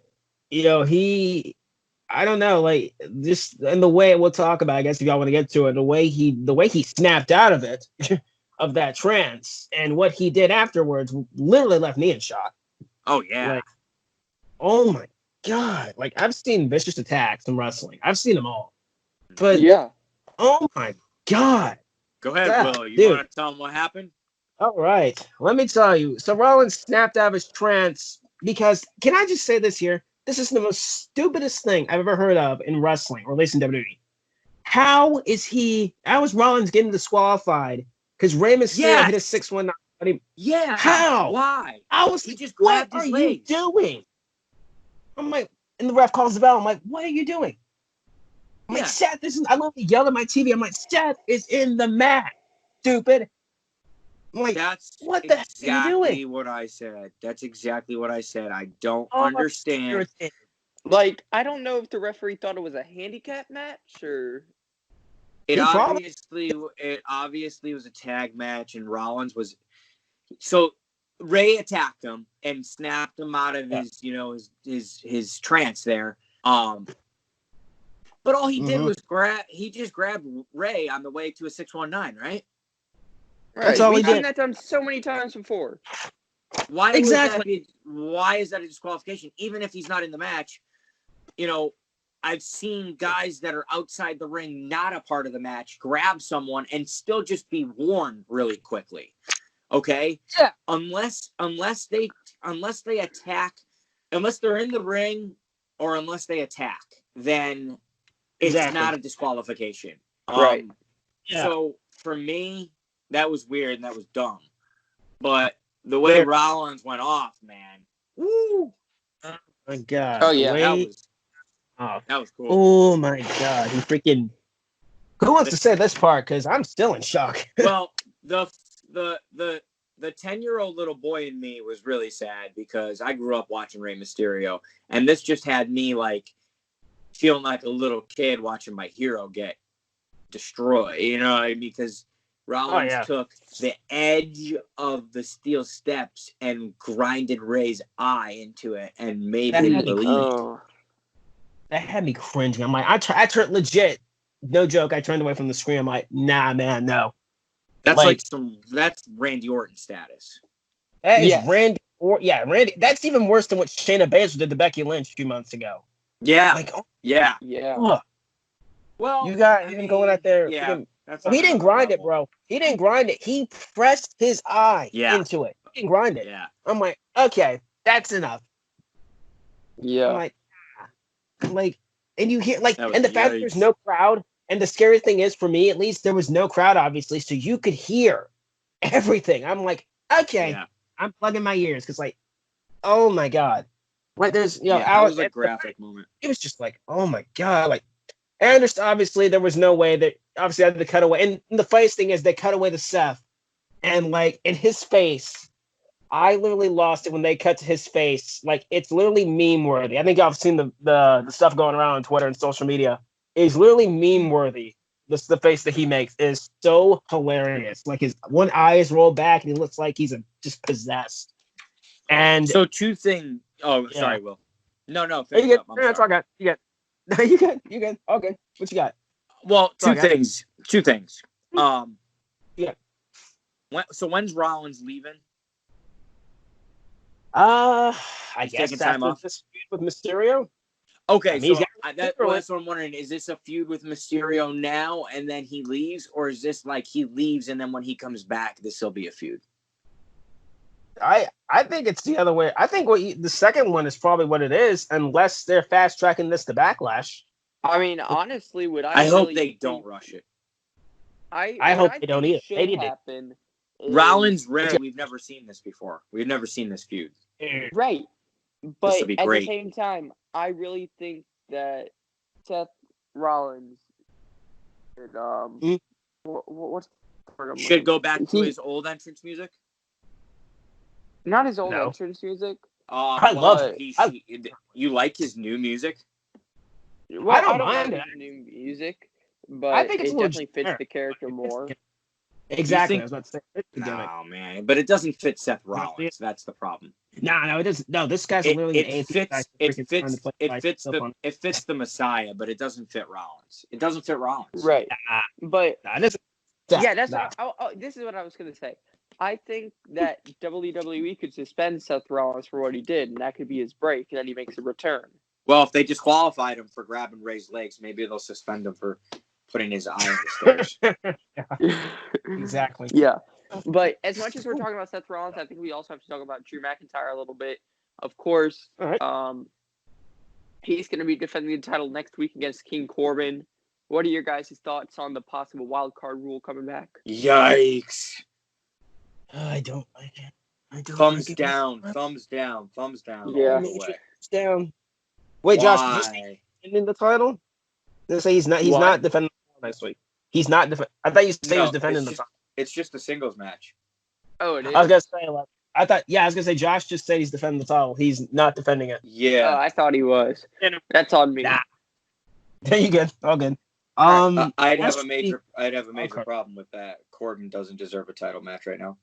I don't know, like, just, and the way we'll talk about, I guess, if y'all want to get to it, the way he snapped out of it, of that trance, and what he did afterwards literally left me in shock. Oh yeah. Like, oh my God, like I've seen vicious attacks in wrestling. I've seen them all. But Yeah. oh my God. Go ahead, God, Will. You dude. want to tell them what happened? All right. Let me tell you. So Rollins snapped out of his trance because can I just say this here? This is the most stupidest thing I've ever heard of in wrestling, or at least in WWE. How is Rollins getting disqualified? Because Rey Mysterio hit a 619. Yeah. How? Why? He just what grabbed are his you legs. doing? I'm like, and the ref calls the bell. I'm like, what are you doing? I'm like, Seth, I literally yelled at my TV. I'm like, Seth is in the match, stupid. I'm like, what the heck are you doing? What I said. That's exactly what I said. I don't understand. Like, I don't know if the referee thought it was a handicap match or. It obviously was a tag match, and Rollins was. So Ray attacked him and snapped him out of his, his trance there. But all he did was just grabbed Ray on the way to a 619, right? Right. That's all We've he seen did. that done so many times before. Why Exactly. Why is that a disqualification? Even if he's not in the match, I've seen guys that are outside the ring, not a part of the match, grab someone and still just be worn really quickly. Okay? Yeah. Unless they attack, unless they're in the ring or unless they attack, then it's not a disqualification. Right. So for me, that was weird and that was dumb. But the way Rollins went off, man. Woo! Oh my God. Oh yeah. That was cool. Oh my God. He freaking. Who wants to say this part? Because I'm still in shock. Well, the 10-year-old little boy in me was really sad because I grew up watching Rey Mysterio, and this just had me like feeling like a little kid watching my hero get destroyed. You know, because Rollins took the edge of the steel steps and grinded Ray's eye into it and made him believe. That had me cringing. I'm like, I turned legit. No joke. I turned away from the screen. I'm like, nah, man, no. That's that's Randy Orton status. That is Randy. Randy. That's even worse than what Shayna Baszler did to Becky Lynch a few months ago. Yeah. Like, yeah. Well, you got him going out there. Yeah. He didn't grind it, bro. He didn't grind it. He pressed his eye into it. He didn't grind it. Yeah. I'm like, okay, that's enough. Yeah. I'm like, and you hear and the fact there's no crowd. And the scary thing is, for me at least, there was no crowd, obviously, so you could hear everything. I'm like, okay, I'm plugging my ears because, like, oh my God, like there's that was a graphic moment. It was just like, oh my God, like, I understand. Obviously, there was no way that obviously I had to cut away. And the funniest thing is, they cut away to Seth, and like in his face, I literally lost it when they cut to his face. Like it's literally meme worthy. I think I've seen the stuff going around on Twitter and social media. It's literally meme worthy. The face that he makes is so hilarious. Like his one eye is rolled back, and he looks like he's just possessed. And so two things. Oh, sorry, Will. No. You good? That's all I got. You good? No, you good. You good? Okay. What you got? Well, two things. Yeah. So when's Rollins leaving? I guess taking time off this feud with Mysterio. Okay, so that's what I'm wondering. Is this a feud with Mysterio now, and then he leaves, or is this like he leaves and then when he comes back, this will be a feud? I think it's the other way. I think the second one is probably what it is, unless they're fast tracking this to Backlash. I mean, honestly, I hope they don't rush it. I hope they don't either. They need happen. Rollins, Ray, we've never seen this before. We've never seen this feud. Right. But at the same time, I really think that Seth Rollins should go back to his old entrance music. Not his old entrance music. I love it. You like his new music? Well, I don't mind his new music, but I think it definitely fits the character more. Exactly. I was about to say. No, man, but it doesn't fit Seth Rollins. That's the problem. No, it doesn't. No, this guy's literally an atheist. It fits the Messiah, but it doesn't fit Rollins. It doesn't fit Rollins. Right. But this is what I was gonna say. I think that WWE could suspend Seth Rollins for what he did, and that could be his break, and then he makes a return. Well, if they disqualified him for grabbing Ray's legs, maybe they'll suspend him for putting his eye on the stairs. Exactly. Yeah. But as much as we're talking about Seth Rollins, I think we also have to talk about Drew McIntyre a little bit. Of course, All right. he's going to be defending the title next week against King Corbin. What are your guys' thoughts on the possible wild card rule coming back? Yikes. I don't like it. Thumbs down. Yeah. All the way. Down. Wait, Why? Josh, did you say he's defending the title? Did you say he's not defending the title next week? He's not defending. I thought you said he was defending the title. It's just a singles match. Oh, it is? I was gonna say Josh just said he's defending the title. He's not defending it. Yeah. Oh, I thought he was. That's on me. Nah. You good? All good. I'd have a major problem with that. Corbin doesn't deserve a title match right now.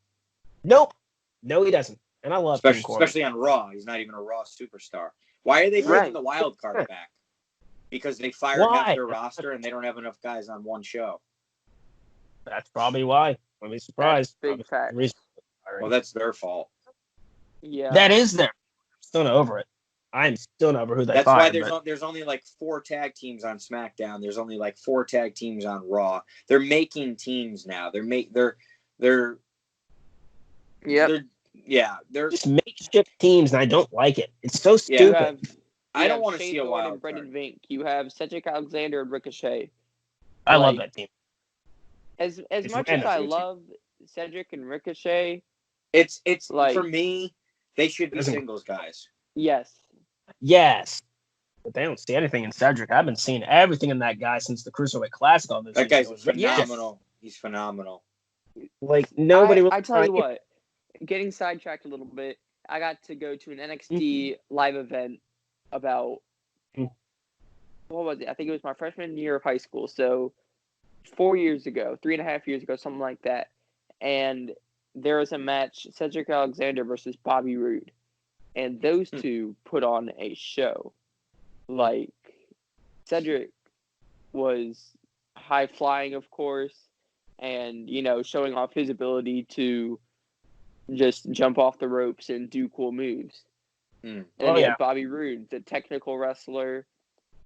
Nope. No, he doesn't. And I love especially on Raw. He's not even a Raw superstar. Why are they bringing the wild card back? Because they fired half their roster and they don't have enough guys on one show. That's probably why. I'm be surprised. Big fact. Well, that's their fault. Yeah. That is their. I'm still not over it. I'm still not over who they That's fired. why there's only like 4 tag teams on SmackDown. There's only like 4 tag teams on Raw. They're making teams now. They're just makeshift teams, and I don't like it. It's so stupid. I don't want to see a wild card. Brendan Vink. You have Cedric Alexander and Ricochet. I love that team. As much as I love Cedric and Ricochet, it's like, for me, they should be singles guys. Yes. But they don't see anything in Cedric. I've been seeing everything in that guy since the Cruiserweight Classic. All this. That guy's phenomenal. He's phenomenal. Like nobody. I tell you what. Getting sidetracked a little bit, I got to go to an NXT live event about what was it? I think it was my freshman year of high school. So 4 years ago, 3.5 years ago, something like that. And there was a match, Cedric Alexander versus Bobby Roode. And those two put on a show. Like, Cedric was high flying, of course, and, showing off his ability to just jump off the ropes and do cool moves. And then you had Bobby Roode, the technical wrestler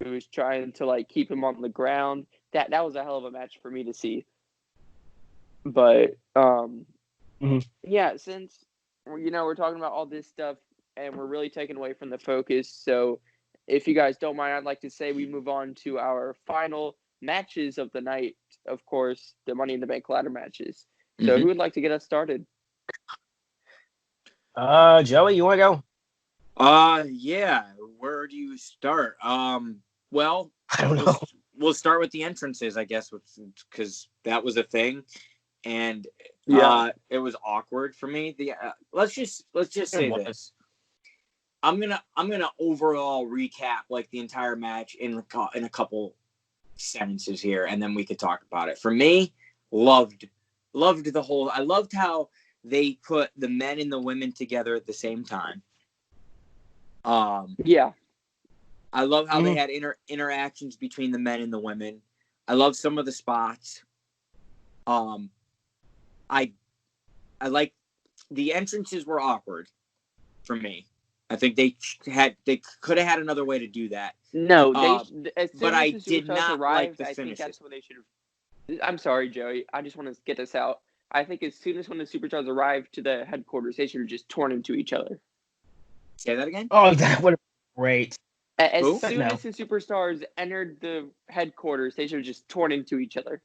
who was trying to keep him on the ground. That was a hell of a match for me to see. But since we're talking about all this stuff and we're really taking away from the focus, so if you guys don't mind, I'd like to say we move on to our final matches of the night. Of course, the Money in the Bank ladder matches. So who would like to get us started? Joey, you want to go? Yeah. Where do you start? Well, I don't know. We'll start with the entrances, I guess, because that was a thing, and it was awkward for me. Let's just say this. I'm gonna overall recap the entire match in a couple sentences here, and then we could talk about it. For me, loved the whole. I loved how they put the men and the women together at the same time. I love how they had interactions between the men and the women. I love some of the spots. I like the entrances were awkward for me. I think they could have had another way to do that. No, but I did not like the finishes. I think that's when they should have. I'm sorry, Joey. I just want to get this out. I think as soon as when the Superstars arrived to the headquarters, they should have just torn into each other. Say that again? Oh, that would have been great. As soon as the Superstars entered the headquarters, they should have just torn into each other.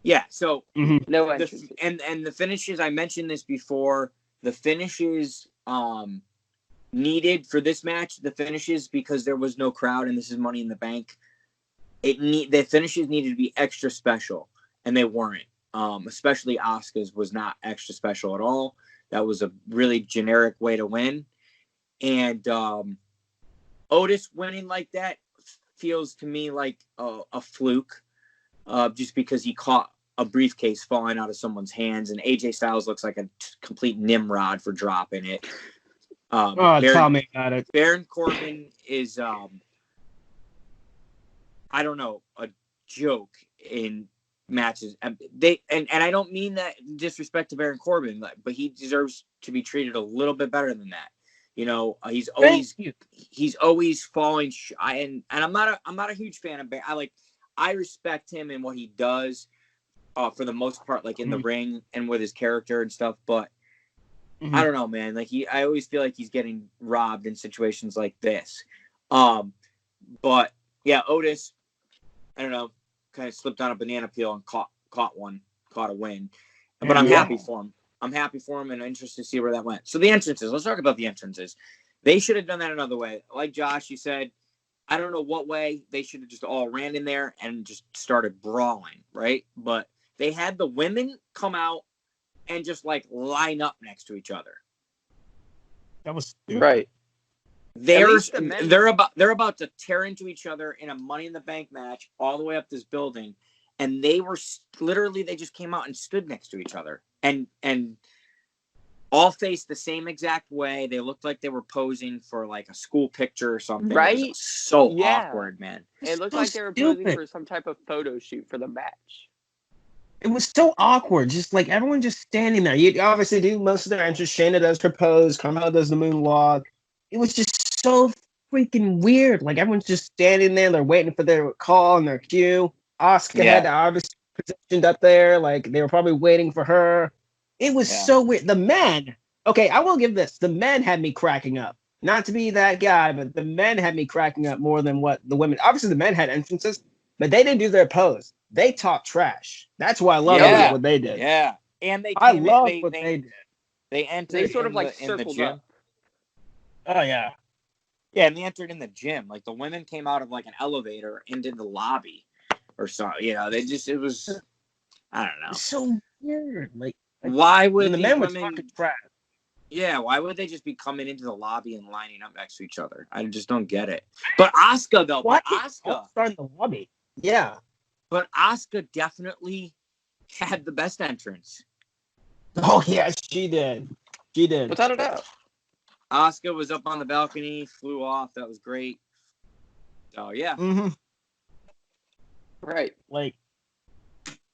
Yeah, so no entrances. And the finishes, I mentioned this before, the finishes needed for this match, the finishes, because there was no crowd and this is Money in the Bank, the finishes needed to be extra special, and they weren't. Especially Asuka's was not extra special at all. That was a really generic way to win. And Otis winning like that feels to me like a fluke, just because he caught a briefcase falling out of someone's hands, and AJ Styles looks like a complete Nimrod for dropping it. Tell me about it. Baron Corbin is, I don't know, a joke in matches. And I don't mean that disrespect to Baron Corbin, but he deserves to be treated a little bit better than that. He's Thank you. always falling. And I'm not a huge fan of Baron. I respect him and what he does, for the most part, like in the ring and with his character and stuff. But I don't know, man. Like I always feel like he's getting robbed in situations like this. But yeah, Otis, I don't know, kind of slipped on a banana peel and caught a win. But I'm happy for him. I'm happy for him and interested to see where that went. So the entrances. Let's talk about the entrances. They should have done that another way. Like Josh, you said, I don't know what way. They should have just all ran in there and just started brawling, right? But they had the women come out and just like line up next to each other. That was stupid. Right. They're about to tear into each other in a Money in the Bank match all the way up this building, and they were literally, they just came out and stood next to each other and all faced the same exact way. They looked like they were posing for like a school picture or something. Right? It was so awkward, man. It looked so like they were posing stupid. for some type of photo shoot for the match. It was so awkward. Just like everyone just standing there. You obviously do most of their entrance. Shayna does her pose. Carmella does the moonwalk. It was just so freaking weird. Like everyone's just standing there. They're waiting for their call and their cue. Asuka had obviously positioned up there. Like they were probably waiting for her. It was so weird. The men. Okay, I will give this. The men had me cracking up. Not to be that guy, but the men had me cracking up more than what the women. Obviously, the men had entrances, but they didn't do their pose. They talked trash. That's why I love what they did. Yeah, and they I love what they did. They entered. They sort of in like the, in the circled gym. up. Oh yeah. Yeah, and they entered in the gym. Like the women came out of like an elevator into the lobby or something. It was, I don't know. It's so weird. Like why would the these men were women? talking trash? Yeah, why would they just be coming into the lobby and lining up next to each other? I just don't get it. But Asuka though, Starting the lobby. Yeah. But Asuka definitely had the best entrance. Oh yeah, she did. She did. Without a doubt. Asuka was up on the balcony, flew off. That was great. So yeah. Mm-hmm. Right. Like,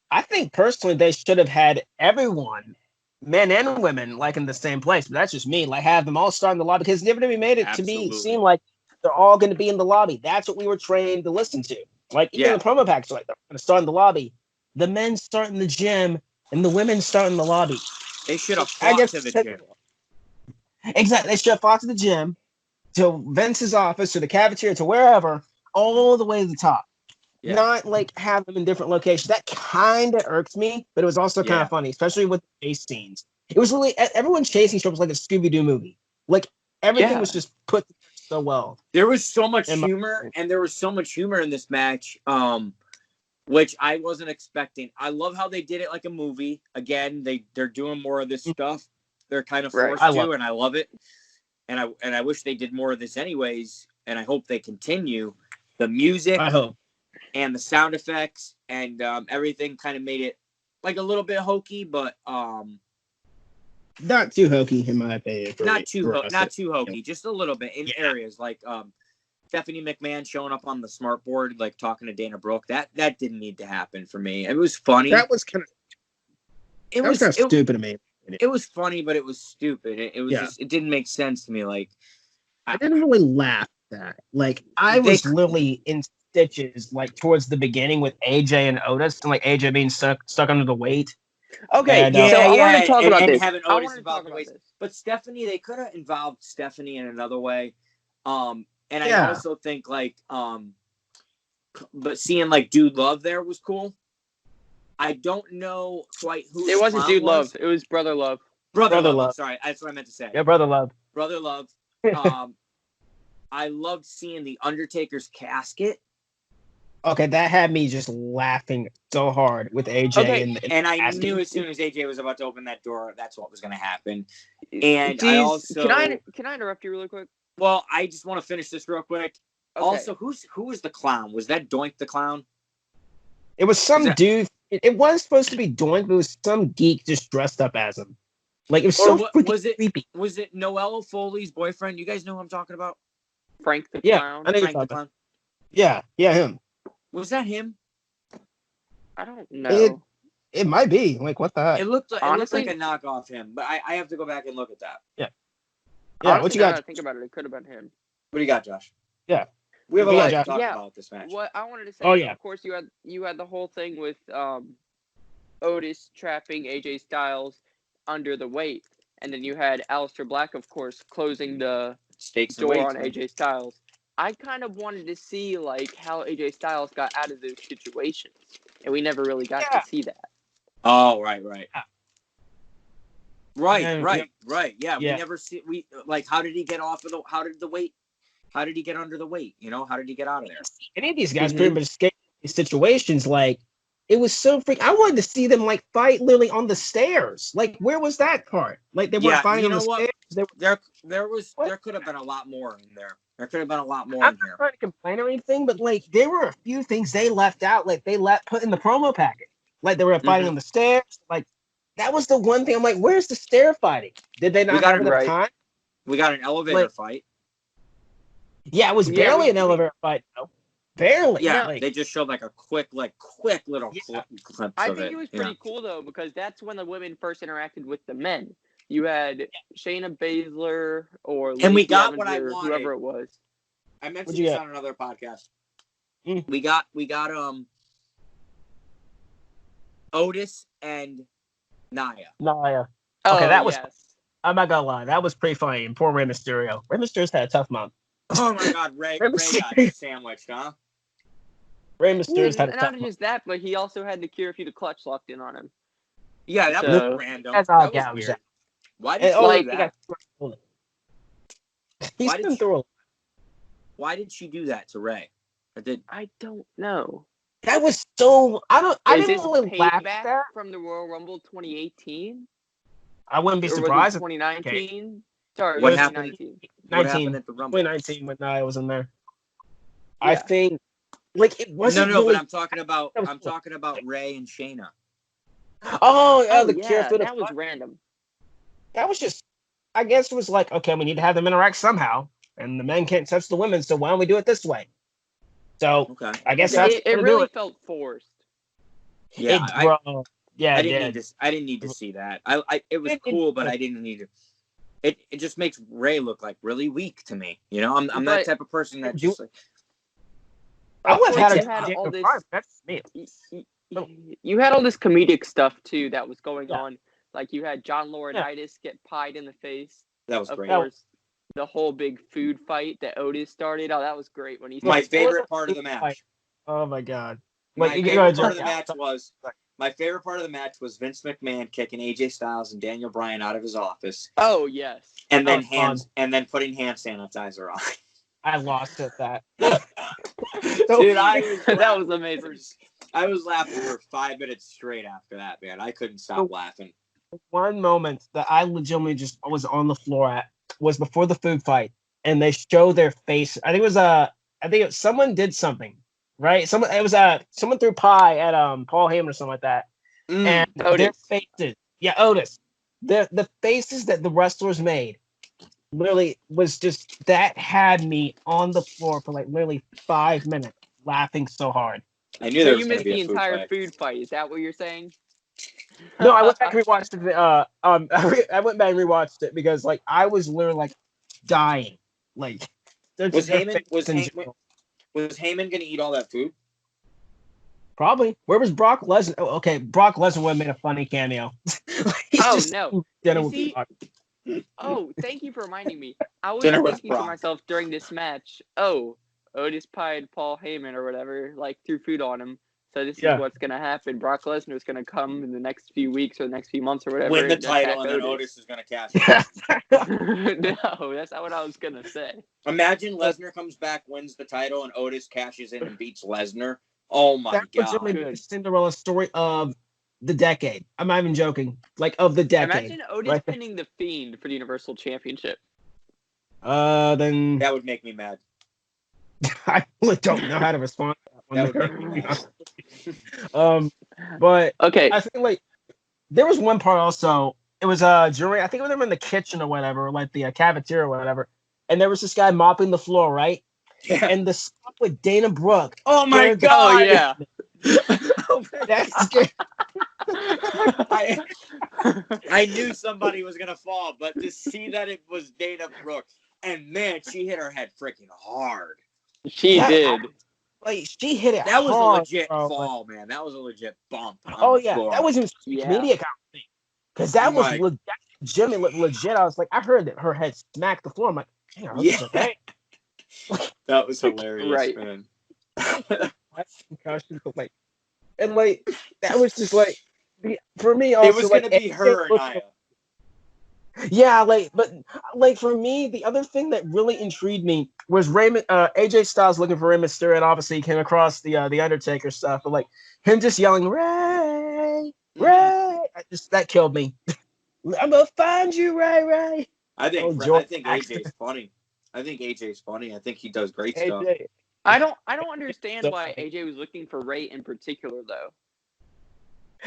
I think personally they should have had everyone, men and women, like in the same place. But that's just me. Like, have them all start in the lobby because WWE made it to seem like they're all going to be in the lobby. That's what we were trained to listen to. Like, even the promo packs are like, they're going to start in the lobby. The men start in the gym, and the women start in the lobby. They should have fought to the gym. Exactly. They should have fought to the gym, to Vince's office, to the cafeteria, to wherever, all the way to the top. Yeah. Not like have them in different locations. That kind of irks me, but it was also kind of funny, especially with the chase scenes. It was really, everyone chasing was like a Scooby-Doo movie. Like, everything was just put so well. There was so much humor, and there was so much humor in this match, which I wasn't expecting. I love how they did it like a movie. Again, they're doing more of this stuff. They're kind of forced to, and I love it. And I wish they did more of this anyways, and I hope they continue. The music, I hope, and the sound effects and everything kind of made it like a little bit hokey, but not too hokey in my opinion. Not too hokey, just a little bit in areas like Stephanie McMahon showing up on the smart board, like talking to Dana Brooke. That didn't need to happen for me. It was funny. That was kind of stupid to me. It was funny, but it was stupid. It was just, it didn't make sense to me. Like I didn't really laugh at that. Like I was literally in stitches like towards the beginning with AJ and Otis, and like AJ being stuck under the weight. Okay, and, so I want to talk about this. Having Otis involved in the weight. But Stephanie, they could have involved Stephanie in another way. And I also think like but seeing like Dude Love there was cool. I don't know quite who it wasn't Dude Love. It was Brother Love. Brother Love. Sorry, that's what I meant to say. Yeah, Brother Love. Brother Love. I loved seeing the Undertaker's casket. Okay, that had me just laughing so hard with AJ. And I knew as soon as AJ was about to open that door, that's what was going to happen. And I also can I interrupt you really quick? Well, I just want to finish this real quick. Okay. Also, who was the clown? Was that Doink the clown? It was some dude. It was supposed to be Doink, but it was some geek just dressed up as him. Like it was so freaking creepy. Was it Noelle Foley's boyfriend? You guys know who I'm talking about? Frank the Clown. I know Frank the Clown. Yeah, him. Was that him? I don't know. It might be. Like what the heck? It looked like a knockoff him, but I have to go back and look at that. Yeah. Yeah, Honestly, what you now got? that I think about it, it could have been him. What do you got, Josh? Yeah. We have a Yeah, lot to Josh. talk Yeah. about this match. What I wanted to say, Oh, is, yeah. of course, you had the whole thing with Otis trapping AJ Styles under the weight, and then you had Aleister Black, of course, closing the Stakes and door weights, on man. AJ Styles. I kind of wanted to see like how AJ Styles got out of those situations, and we never really got to see that. Oh, right. Yeah. Right. Yeah, Yeah. we never see. How did he get off of the? How did he get under the weight? How did he get out of there? Any of these guys pretty much escaped these situations. Like, it was so freak. I wanted to see them like fight literally on the stairs. Like, where was that part? Like, they weren't fighting on the stairs. There could have been a lot more in there. There could have been a lot more I'm in not here. trying to complain or anything, but like, there were a few things they left out. Like, they put in the promo package. Like, they were fighting on the stairs. Like, that was the one thing. I'm like, where's the stair fighting? Did they not have enough time? We got an elevator fight. Yeah, it was barely an elevator fight, though. Barely. Yeah, they just showed like a quick little clip. I think it was pretty cool though, because that's when the women first interacted with the men. You had Shayna Baszler or And we Lacey got Evans what I or wanted. whoever it was. I mentioned this on another podcast. We got Otis and Nia. Okay, Oh, that was. yes. I'm not gonna lie, that was pretty funny. And poor Rey Mysterio. Rey Mysterio's had a tough month. Oh my God, Ray got sandwiched, huh? Rey Mysterio's had a tough Not month. just that, but he also had the cure if you'd have clutch locked in on him. Yeah, that was random. That's all that was gouge. weird. Why did she do that? He's been through a lot. Why did she do that to Ray? I don't know. That was so. I Is didn't this really laugh at payback that. from the Royal Rumble 2018? I wouldn't be Or was it surprised. 2019? Sorry, What 2019. What happened at the Rumble? 2019 when Nia was in there. Yeah. I think, like, it wasn't. No, really, but I'm talking about Ray and Shayna. The yeah, cure for the that was random. That was just. I guess it was like, okay, we need to have them interact somehow, and the men can't touch the women, so why don't we do it this way? So Okay. I guess that's it really felt forced. Yeah, I didn't need to see that. It was cool, but I didn't need to. It just makes Ray look like really weak to me. I'm that type of person that just like. I would have you had all this. That's me. You had all this comedic stuff too that was going on. Like you had John Laurinaitis get pied in the face. That was great. Of course, the whole big food fight that Otis started. Oh, that was great when he. My favorite part of the match. Oh my God! My favorite part of the match was Vince McMahon kicking AJ Styles and Daniel Bryan out of his office. Oh yes. And then putting hand sanitizer on. I lost at that. Dude, that was amazing. I was laughing for 5 minutes straight after that, man. I couldn't stop laughing. One moment that I legitimately just was on the floor at was before the food fight, and they show their face. I think it was someone did something, right? Someone threw pie at Paul Heyman or something like that, and their faces. Yeah, Otis. The faces that the wrestlers made literally was just that had me on the floor for like literally 5 minutes laughing so hard. I knew so there was you missed the entire food fight. Is that what you're saying? No, I went back and rewatched it. I went back and rewatched it because like I was literally like dying. Like was Heyman gonna eat all that food? Probably. Where was Brock Lesnar? Oh, okay, Brock Lesnar would have made a funny cameo. No. Oh, thank you for reminding me. I was thinking to myself during this match, Otis pied Paul Heyman or whatever, like threw food on him. So this is what's going to happen. Brock Lesnar is going to come in the next few weeks or the next few months or whatever. Win the title and then Otis is going to cash it. No, that's not what I was going to say. Imagine Lesnar comes back, wins the title, and Otis cashes in and beats Lesnar. Oh my God. That was the Cinderella story of the decade. I'm not even joking. Like of the decade. Imagine Otis pinning the Fiend for the Universal Championship. Then that would make me mad. I really don't know how to respond to that one. But okay, I think like there was one part also. It was during I think when they were in the kitchen or whatever, like the cafeteria or whatever, and there was this guy mopping the floor, right? Yeah. And the stuff with Dana Brooke. Oh my God! Oh yeah. That's scary. I knew somebody was gonna fall, but to see that it was Dana Brooke, and man, she hit her head freaking hard. She did. She hit it That was hard, a legit bro. fall, man. That was a legit bump. Oh yeah, that wasn't even Yeah. comedic. Because that was Right. legit. I was like, I heard that her head smacked the floor. I'm like, damn, Yeah. okay. That was hilarious, Right. man. That's concussion, but like, and like that was just like for me. It Also, was like, gonna be her, Nia. yeah, but for me, the other thing that really intrigued me was AJ Styles looking for Rey Mysterio, and obviously he came across the Undertaker stuff, but like him just yelling Ray, that killed me. I'm gonna find you, Ray. I think George AJ's funny. I think he does great stuff. AJ. I don't understand why AJ was looking for Ray in particular, though.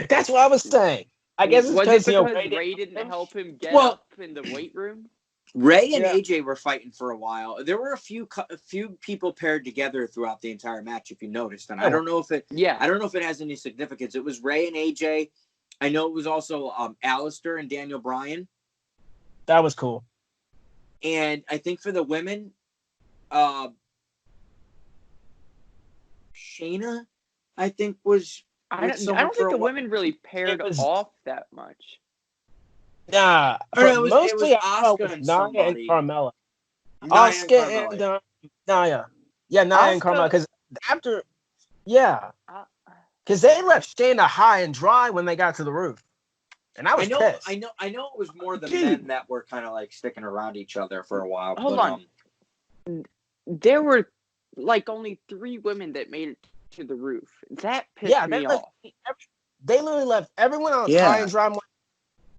That's what I was saying. I guess it's was because it because Ray didn't help him get up in the weight room? Ray and AJ were fighting for a while. There were a few people paired together throughout the entire match, if you noticed. And I don't know if it has any significance. It was Ray and AJ. I know it was also Alistair and Daniel Bryan. That was cool. And I think for the women, Shayna, I think was. I don't think the women really paired off that much. Nah, mostly Asuka and Nia and Carmella. Asuka and Nia. Yeah, Nia and Carmella. Because after, because they left Shayna high and dry when they got to the roof, and I was pissed. I know. It was more the men that were kind of like sticking around each other for a while. Hold on. There were like only 3 women that made it to the roof. That pissed me off. They literally left everyone else high and dry.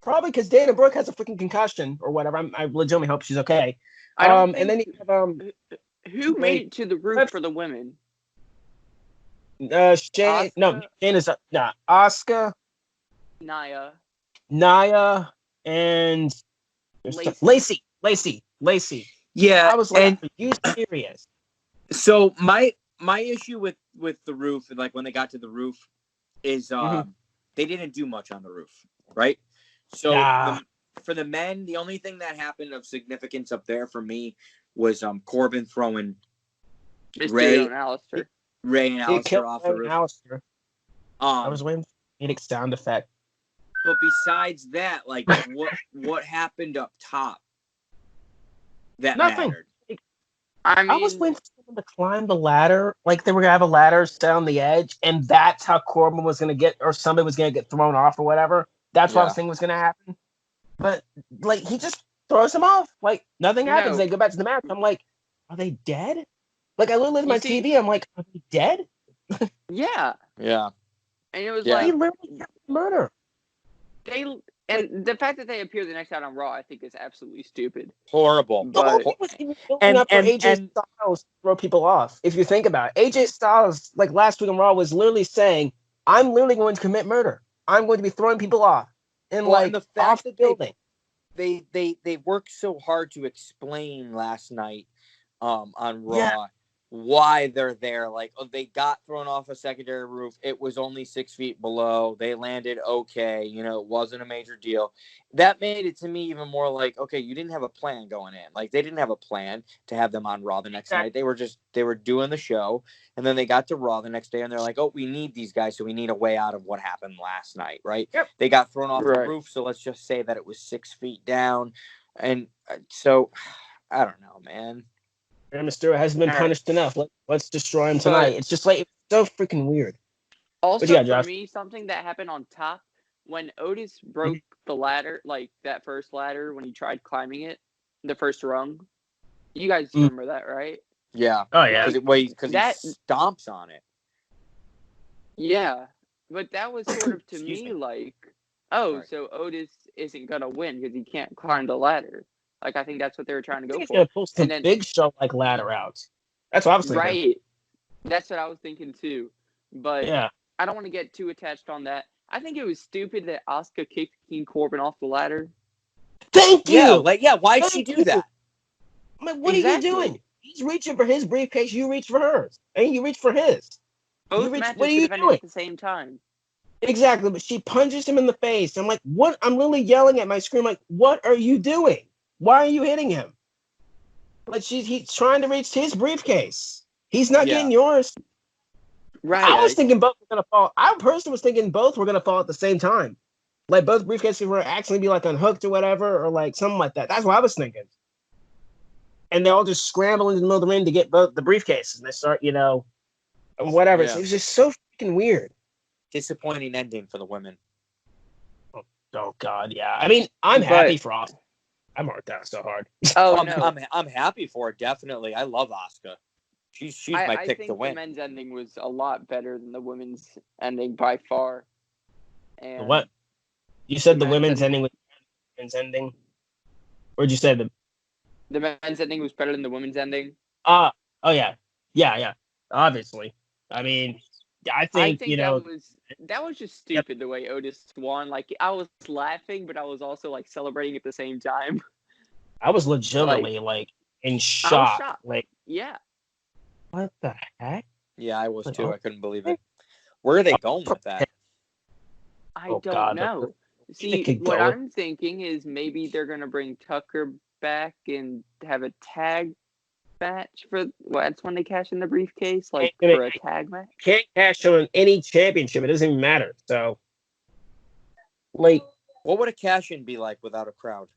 Probably because Dana Brooke has a freaking concussion or whatever. I legitimately hope she's okay. And then you have who made it to the roof for the women? Asuka, Nia, and Lacey. Yeah, I was like, are you serious? So my issue with the roof, and like when they got to the roof, is they didn't do much on the roof, right? So for the men, the only thing that happened of significance up there for me was Corbin throwing Ray and Alistair off the roof. I was waiting for the sound effect. But besides that, like what happened up top that mattered? I was waiting for someone to climb the ladder. Like they were gonna have a ladder down the edge, and that's how Corbin was gonna get, or somebody was gonna get thrown off or whatever. That's what I was thinking was gonna happen. But like he just throws him off. Like nothing happens. They go back to the match. I'm like, are they dead? Like I literally looked at my TV. I'm like, are they dead? Yeah. Yeah. And it was he literally got murder. And the fact that they appear the next night on Raw, I think, is absolutely stupid. Horrible. The whole thing was even building up for AJ Styles to throw people off. If you think about it, AJ Styles, like last week on Raw, was literally saying, "I'm literally going to commit murder. I'm going to be throwing people off." And the fact off the that building. They worked so hard to explain last night on Raw why they're there. Like they got thrown off a secondary roof. It was only 6 feet below. They landed okay. It wasn't a major deal. That made it to me even more like, okay, you didn't have a plan going in. Like they didn't have a plan to have them on Raw the next night. They were doing the show, and then they got to Raw the next day, and they're like, oh, we need these guys, so we need a way out of what happened last night, right? Yep. They got thrown off the roof, so let's just say that it was 6 feet down, and so I don't know, man. Rey Mysterio hasn't been punished enough. Let's destroy him tonight. It's just like it's so freaking weird. Also, for me, something that happened on top when Otis broke the ladder, like that first ladder when he tried climbing it, the first rung. You guys remember that, right? Yeah. Oh yeah. Because he stomps on it. Yeah, but that was sort of to me like, so Otis isn't gonna win because he can't climb the ladder. Like, I think that's what they were trying to go for. He's going to pull some big show like ladder out. That's what I was thinking. Right. That's what I was thinking too. But I don't want to get too attached on that. I think it was stupid that Asuka kicked King Corbin off the ladder. Thank you. Why'd she do that? I'm like, what are you doing? He's reaching for his briefcase. You reach for hers. And you reach for his. Both matches what are you could have doing? at the same time. Exactly, but she punches him in the face. I'm like, what? I'm literally yelling at my screen, like, what are you doing? Why are you hitting him? Like, he's trying to reach his briefcase. He's not getting yours. Right. I was thinking both were gonna fall. I personally was thinking both were gonna fall at the same time. Like both briefcases were actually be like unhooked or whatever, or like something like that. That's what I was thinking. And they all just scramble into the middle of the ring to get both the briefcases, and they start, whatever. Yeah. So it was just so freaking weird. Disappointing ending for the women. Oh God, yeah. I mean, I'm happy for Asuka. I marked that so hard. Oh I'm, no. I'm happy for it. Definitely, I love Asuka. She's my pick to I think win. the men's ending was a lot better than the women's ending by far. And What? You said the men's women's ending was the men's ending? Or did you say the men's ending was better than the women's ending? Oh yeah. Yeah. Obviously. I mean, I think that was just stupid the way Otis won. Like I was laughing, but I was also like celebrating at the same time. I was legitimately like in shock. I was shocked. Like, yeah. What the heck? Yeah, I was too. I couldn't believe it. Where are they going with that? I don't know. See, what I'm thinking is maybe they're gonna bring Tucker back and have a tag match for that's when they cash in the briefcase, like for a tag match. Can't cash on any championship. It doesn't even matter. So, like, what would a cash in be like without a crowd?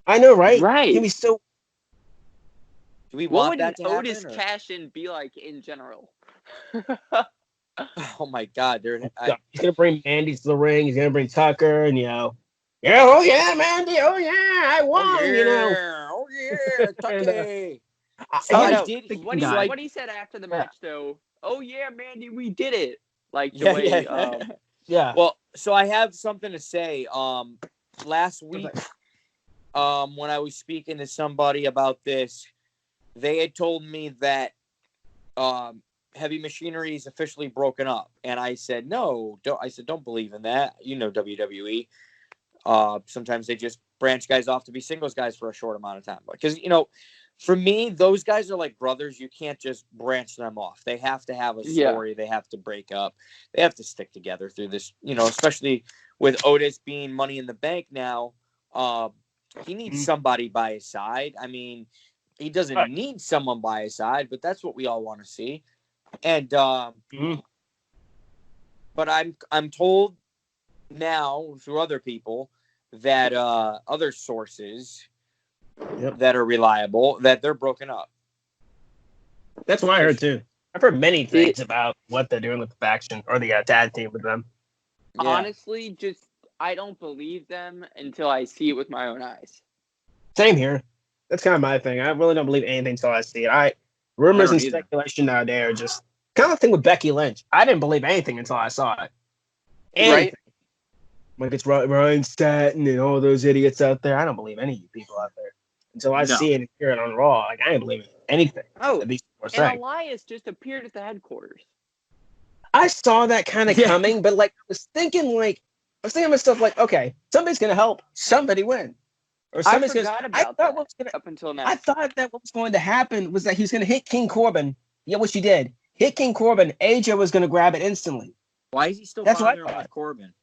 I know, right? Right. It'd be so. Do we want that to happen? What would Otis cash in be like in general? Oh my God! He's gonna bring Mandy to the ring. He's gonna bring Tucker, and oh yeah, Mandy. Oh yeah, I won. Oh yeah, Tucker. What he said after the match, though. Oh yeah, Mandy, we did it. Like the way. Yeah. Well, so I have something to say. Last week, when I was speaking to somebody about this, they had told me that Heavy Machinery is officially broken up, and I said no. Don't believe in that. WWE. Sometimes they just branch guys off to be singles guys for a short amount of time, because for me, those guys are like brothers. You can't just branch them off. They have to have a story. They have to break up. They have to stick together through this, especially with Otis being Money in the Bank now. He needs somebody by his side. I mean, he doesn't need someone by his side, but that's what we all want to see. And but I'm told now through other people that other sources that are reliable that they're broken up. That's what I heard too. I've heard many things about what they're doing with the faction or the tag team with them. Yeah. Honestly, I don't believe them until I see it with my own eyes. Same here. That's kind of my thing. I really don't believe anything until I see it. Rumors and speculation nowadays are just kind of thing with Becky Lynch. I didn't believe anything until I saw it. Anything. Right? Like it's Ryan Satin and all those idiots out there. I don't believe any of you people out there until I see it and hear it on Raw. Like I ain't believing anything. Oh, and Elias just appeared at the headquarters. I saw that kind of coming, but I was thinking to myself, okay, somebody's gonna help somebody win. Or somebody's up until now. I thought that what was going to happen was that he was going to hit King Corbin. Yeah, which he did. Hit King Corbin. AJ was going to grab it instantly. Why is he still bothering with Corbin?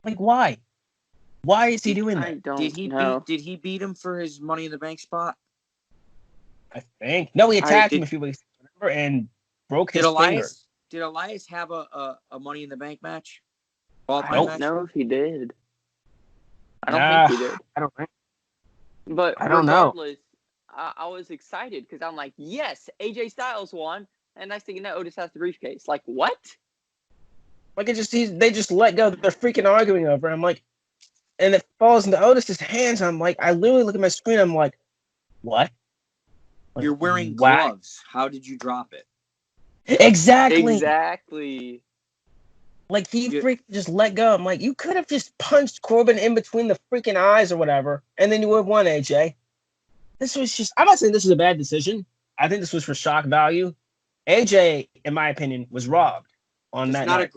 Like, why? Why is he doing that? I don't know. Did he beat him for his Money in the Bank spot? I think. No, he attacked him a few weeks ago and broke his finger. Did Elias have a Money in the Bank match? I don't know if he did. I don't think he did. I don't think. But I don't know. I was excited because I'm like, yes, AJ Styles won, and next thing you know, Otis has the briefcase. Like what? They just let go. They're freaking arguing over it. I'm like, and it falls into Otis's hands. I'm like, I literally look at my screen. I'm like, what? You're wearing gloves. How did you drop it? Exactly. Like, he freaking just let go. I'm like, you could have just punched Corbin in between the freaking eyes or whatever, and then you would have won, AJ. This was just... I'm not saying this is a bad decision. I think this was for shock value. AJ, in my opinion, was robbed on that night.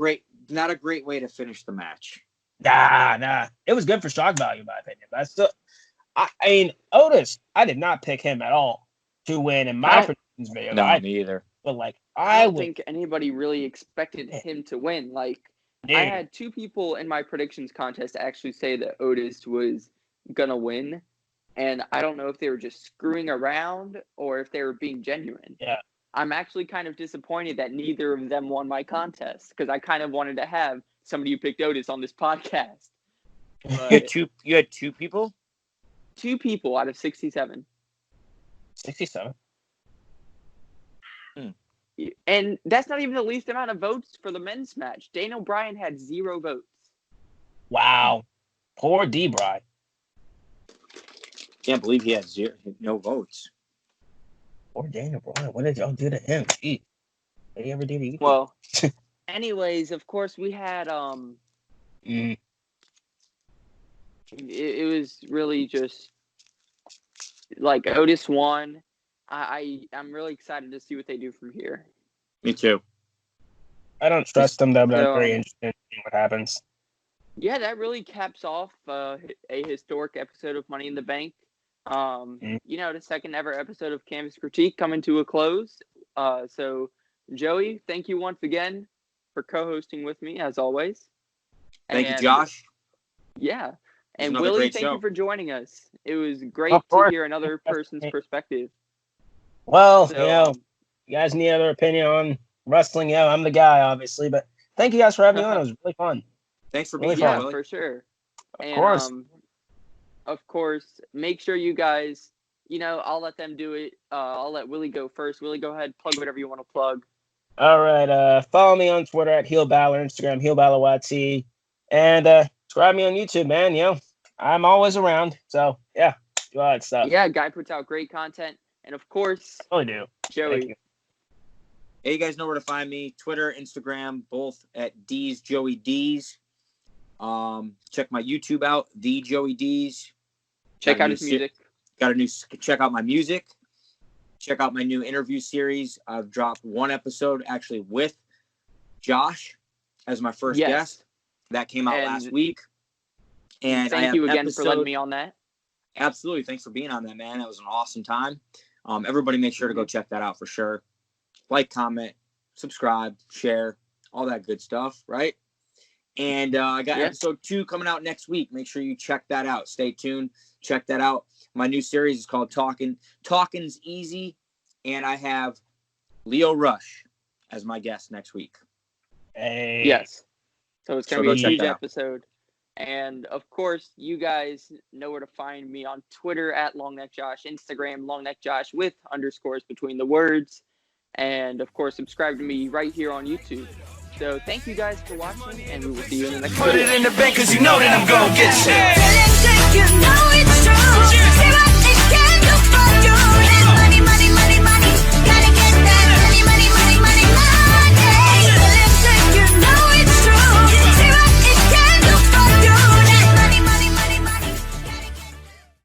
Not a great way to finish the match. Nah. It was good for shock value, in my opinion. But I mean, Otis, I did not pick him at all to win in my predictions video. No, me either. But, I don't think anybody really expected him to win. Like, I had 2 people in my predictions contest actually say that Otis was gonna win, and I don't know if they were just screwing around or if they were being genuine. Yeah. I'm actually kind of disappointed that neither of them won my contest because I kind of wanted to have somebody who picked Otis on this podcast. But You had 2 people? 2 people out of 67. 67. And that's not even the least amount of votes for the men's match. Daniel Bryan had 0 votes. Wow. Poor D-Bry. Can't believe he had no votes. Poor Daniel Bryan. What did y'all do to him? Gee. What did he ever do to you? Well, anyways, of course, we had it was really just like Otis won. I'm really excited to see what they do from here. Me too. I don't trust them, though, but I'm So- very interested in seeing what happens. Yeah, that really caps off a historic episode of Money in the Bank. You know, the second ever episode of Canvas Critique coming to a close. So, Joey, thank you once again for co-hosting with me, as always. Thank you, And- Josh. Yeah. And another Willie, great thank show. you for joining us. It was great Of to course. hear another person's perspective. Well, So, you know, you guys need other opinion on wrestling? Yeah, I'm the guy, obviously, but thank you guys for having me on. It was really fun. Thanks for Really being fun. here, yeah, Willie. for sure. Of course. Of course, make sure you guys, you know, I'll let them do it. I'll let Willie go first. Willie, go ahead, plug whatever you want to plug. All right. Follow me on Twitter at Heel Balor, Instagram Heel Balor YT, and subscribe me on YouTube, man. You know, I'm always around. So yeah, do all that stuff. Yeah, guy puts out great content, and of course, Really do. Thank Joey. you. Hey, you guys know where to find me. Twitter, Instagram, both at D's Joey D's. Check my YouTube out, The Joey D's. Check Got a out new his music. check out my music. Check out my new interview series. I've dropped 1 episode actually with Josh as my first Yes. guest. That came out And last week. And I Thank have you again for letting episode- me on that. Absolutely. Thanks for being on that, man. That was an awesome time. Everybody make sure to go check that out for sure. Like, comment, subscribe, share, all that good stuff, right? And I got Yeah. episode 2 coming out next week. Make sure you check that out. Stay tuned. Check that out. My new series is called Talkin's Easy. And I have Leo Rush as my guest next week. Hey. Yes. So it's going So to go be a check huge that out. episode. And of course, you guys know where to find me on Twitter at LongneckJosh, Instagram LongneckJosh with underscores between the words. And of course, subscribe to me right here on YouTube. So thank you guys for watching, and we will see you in the next Put video. it in the bank, cause you know that I'm gonna get shit. You know it's true.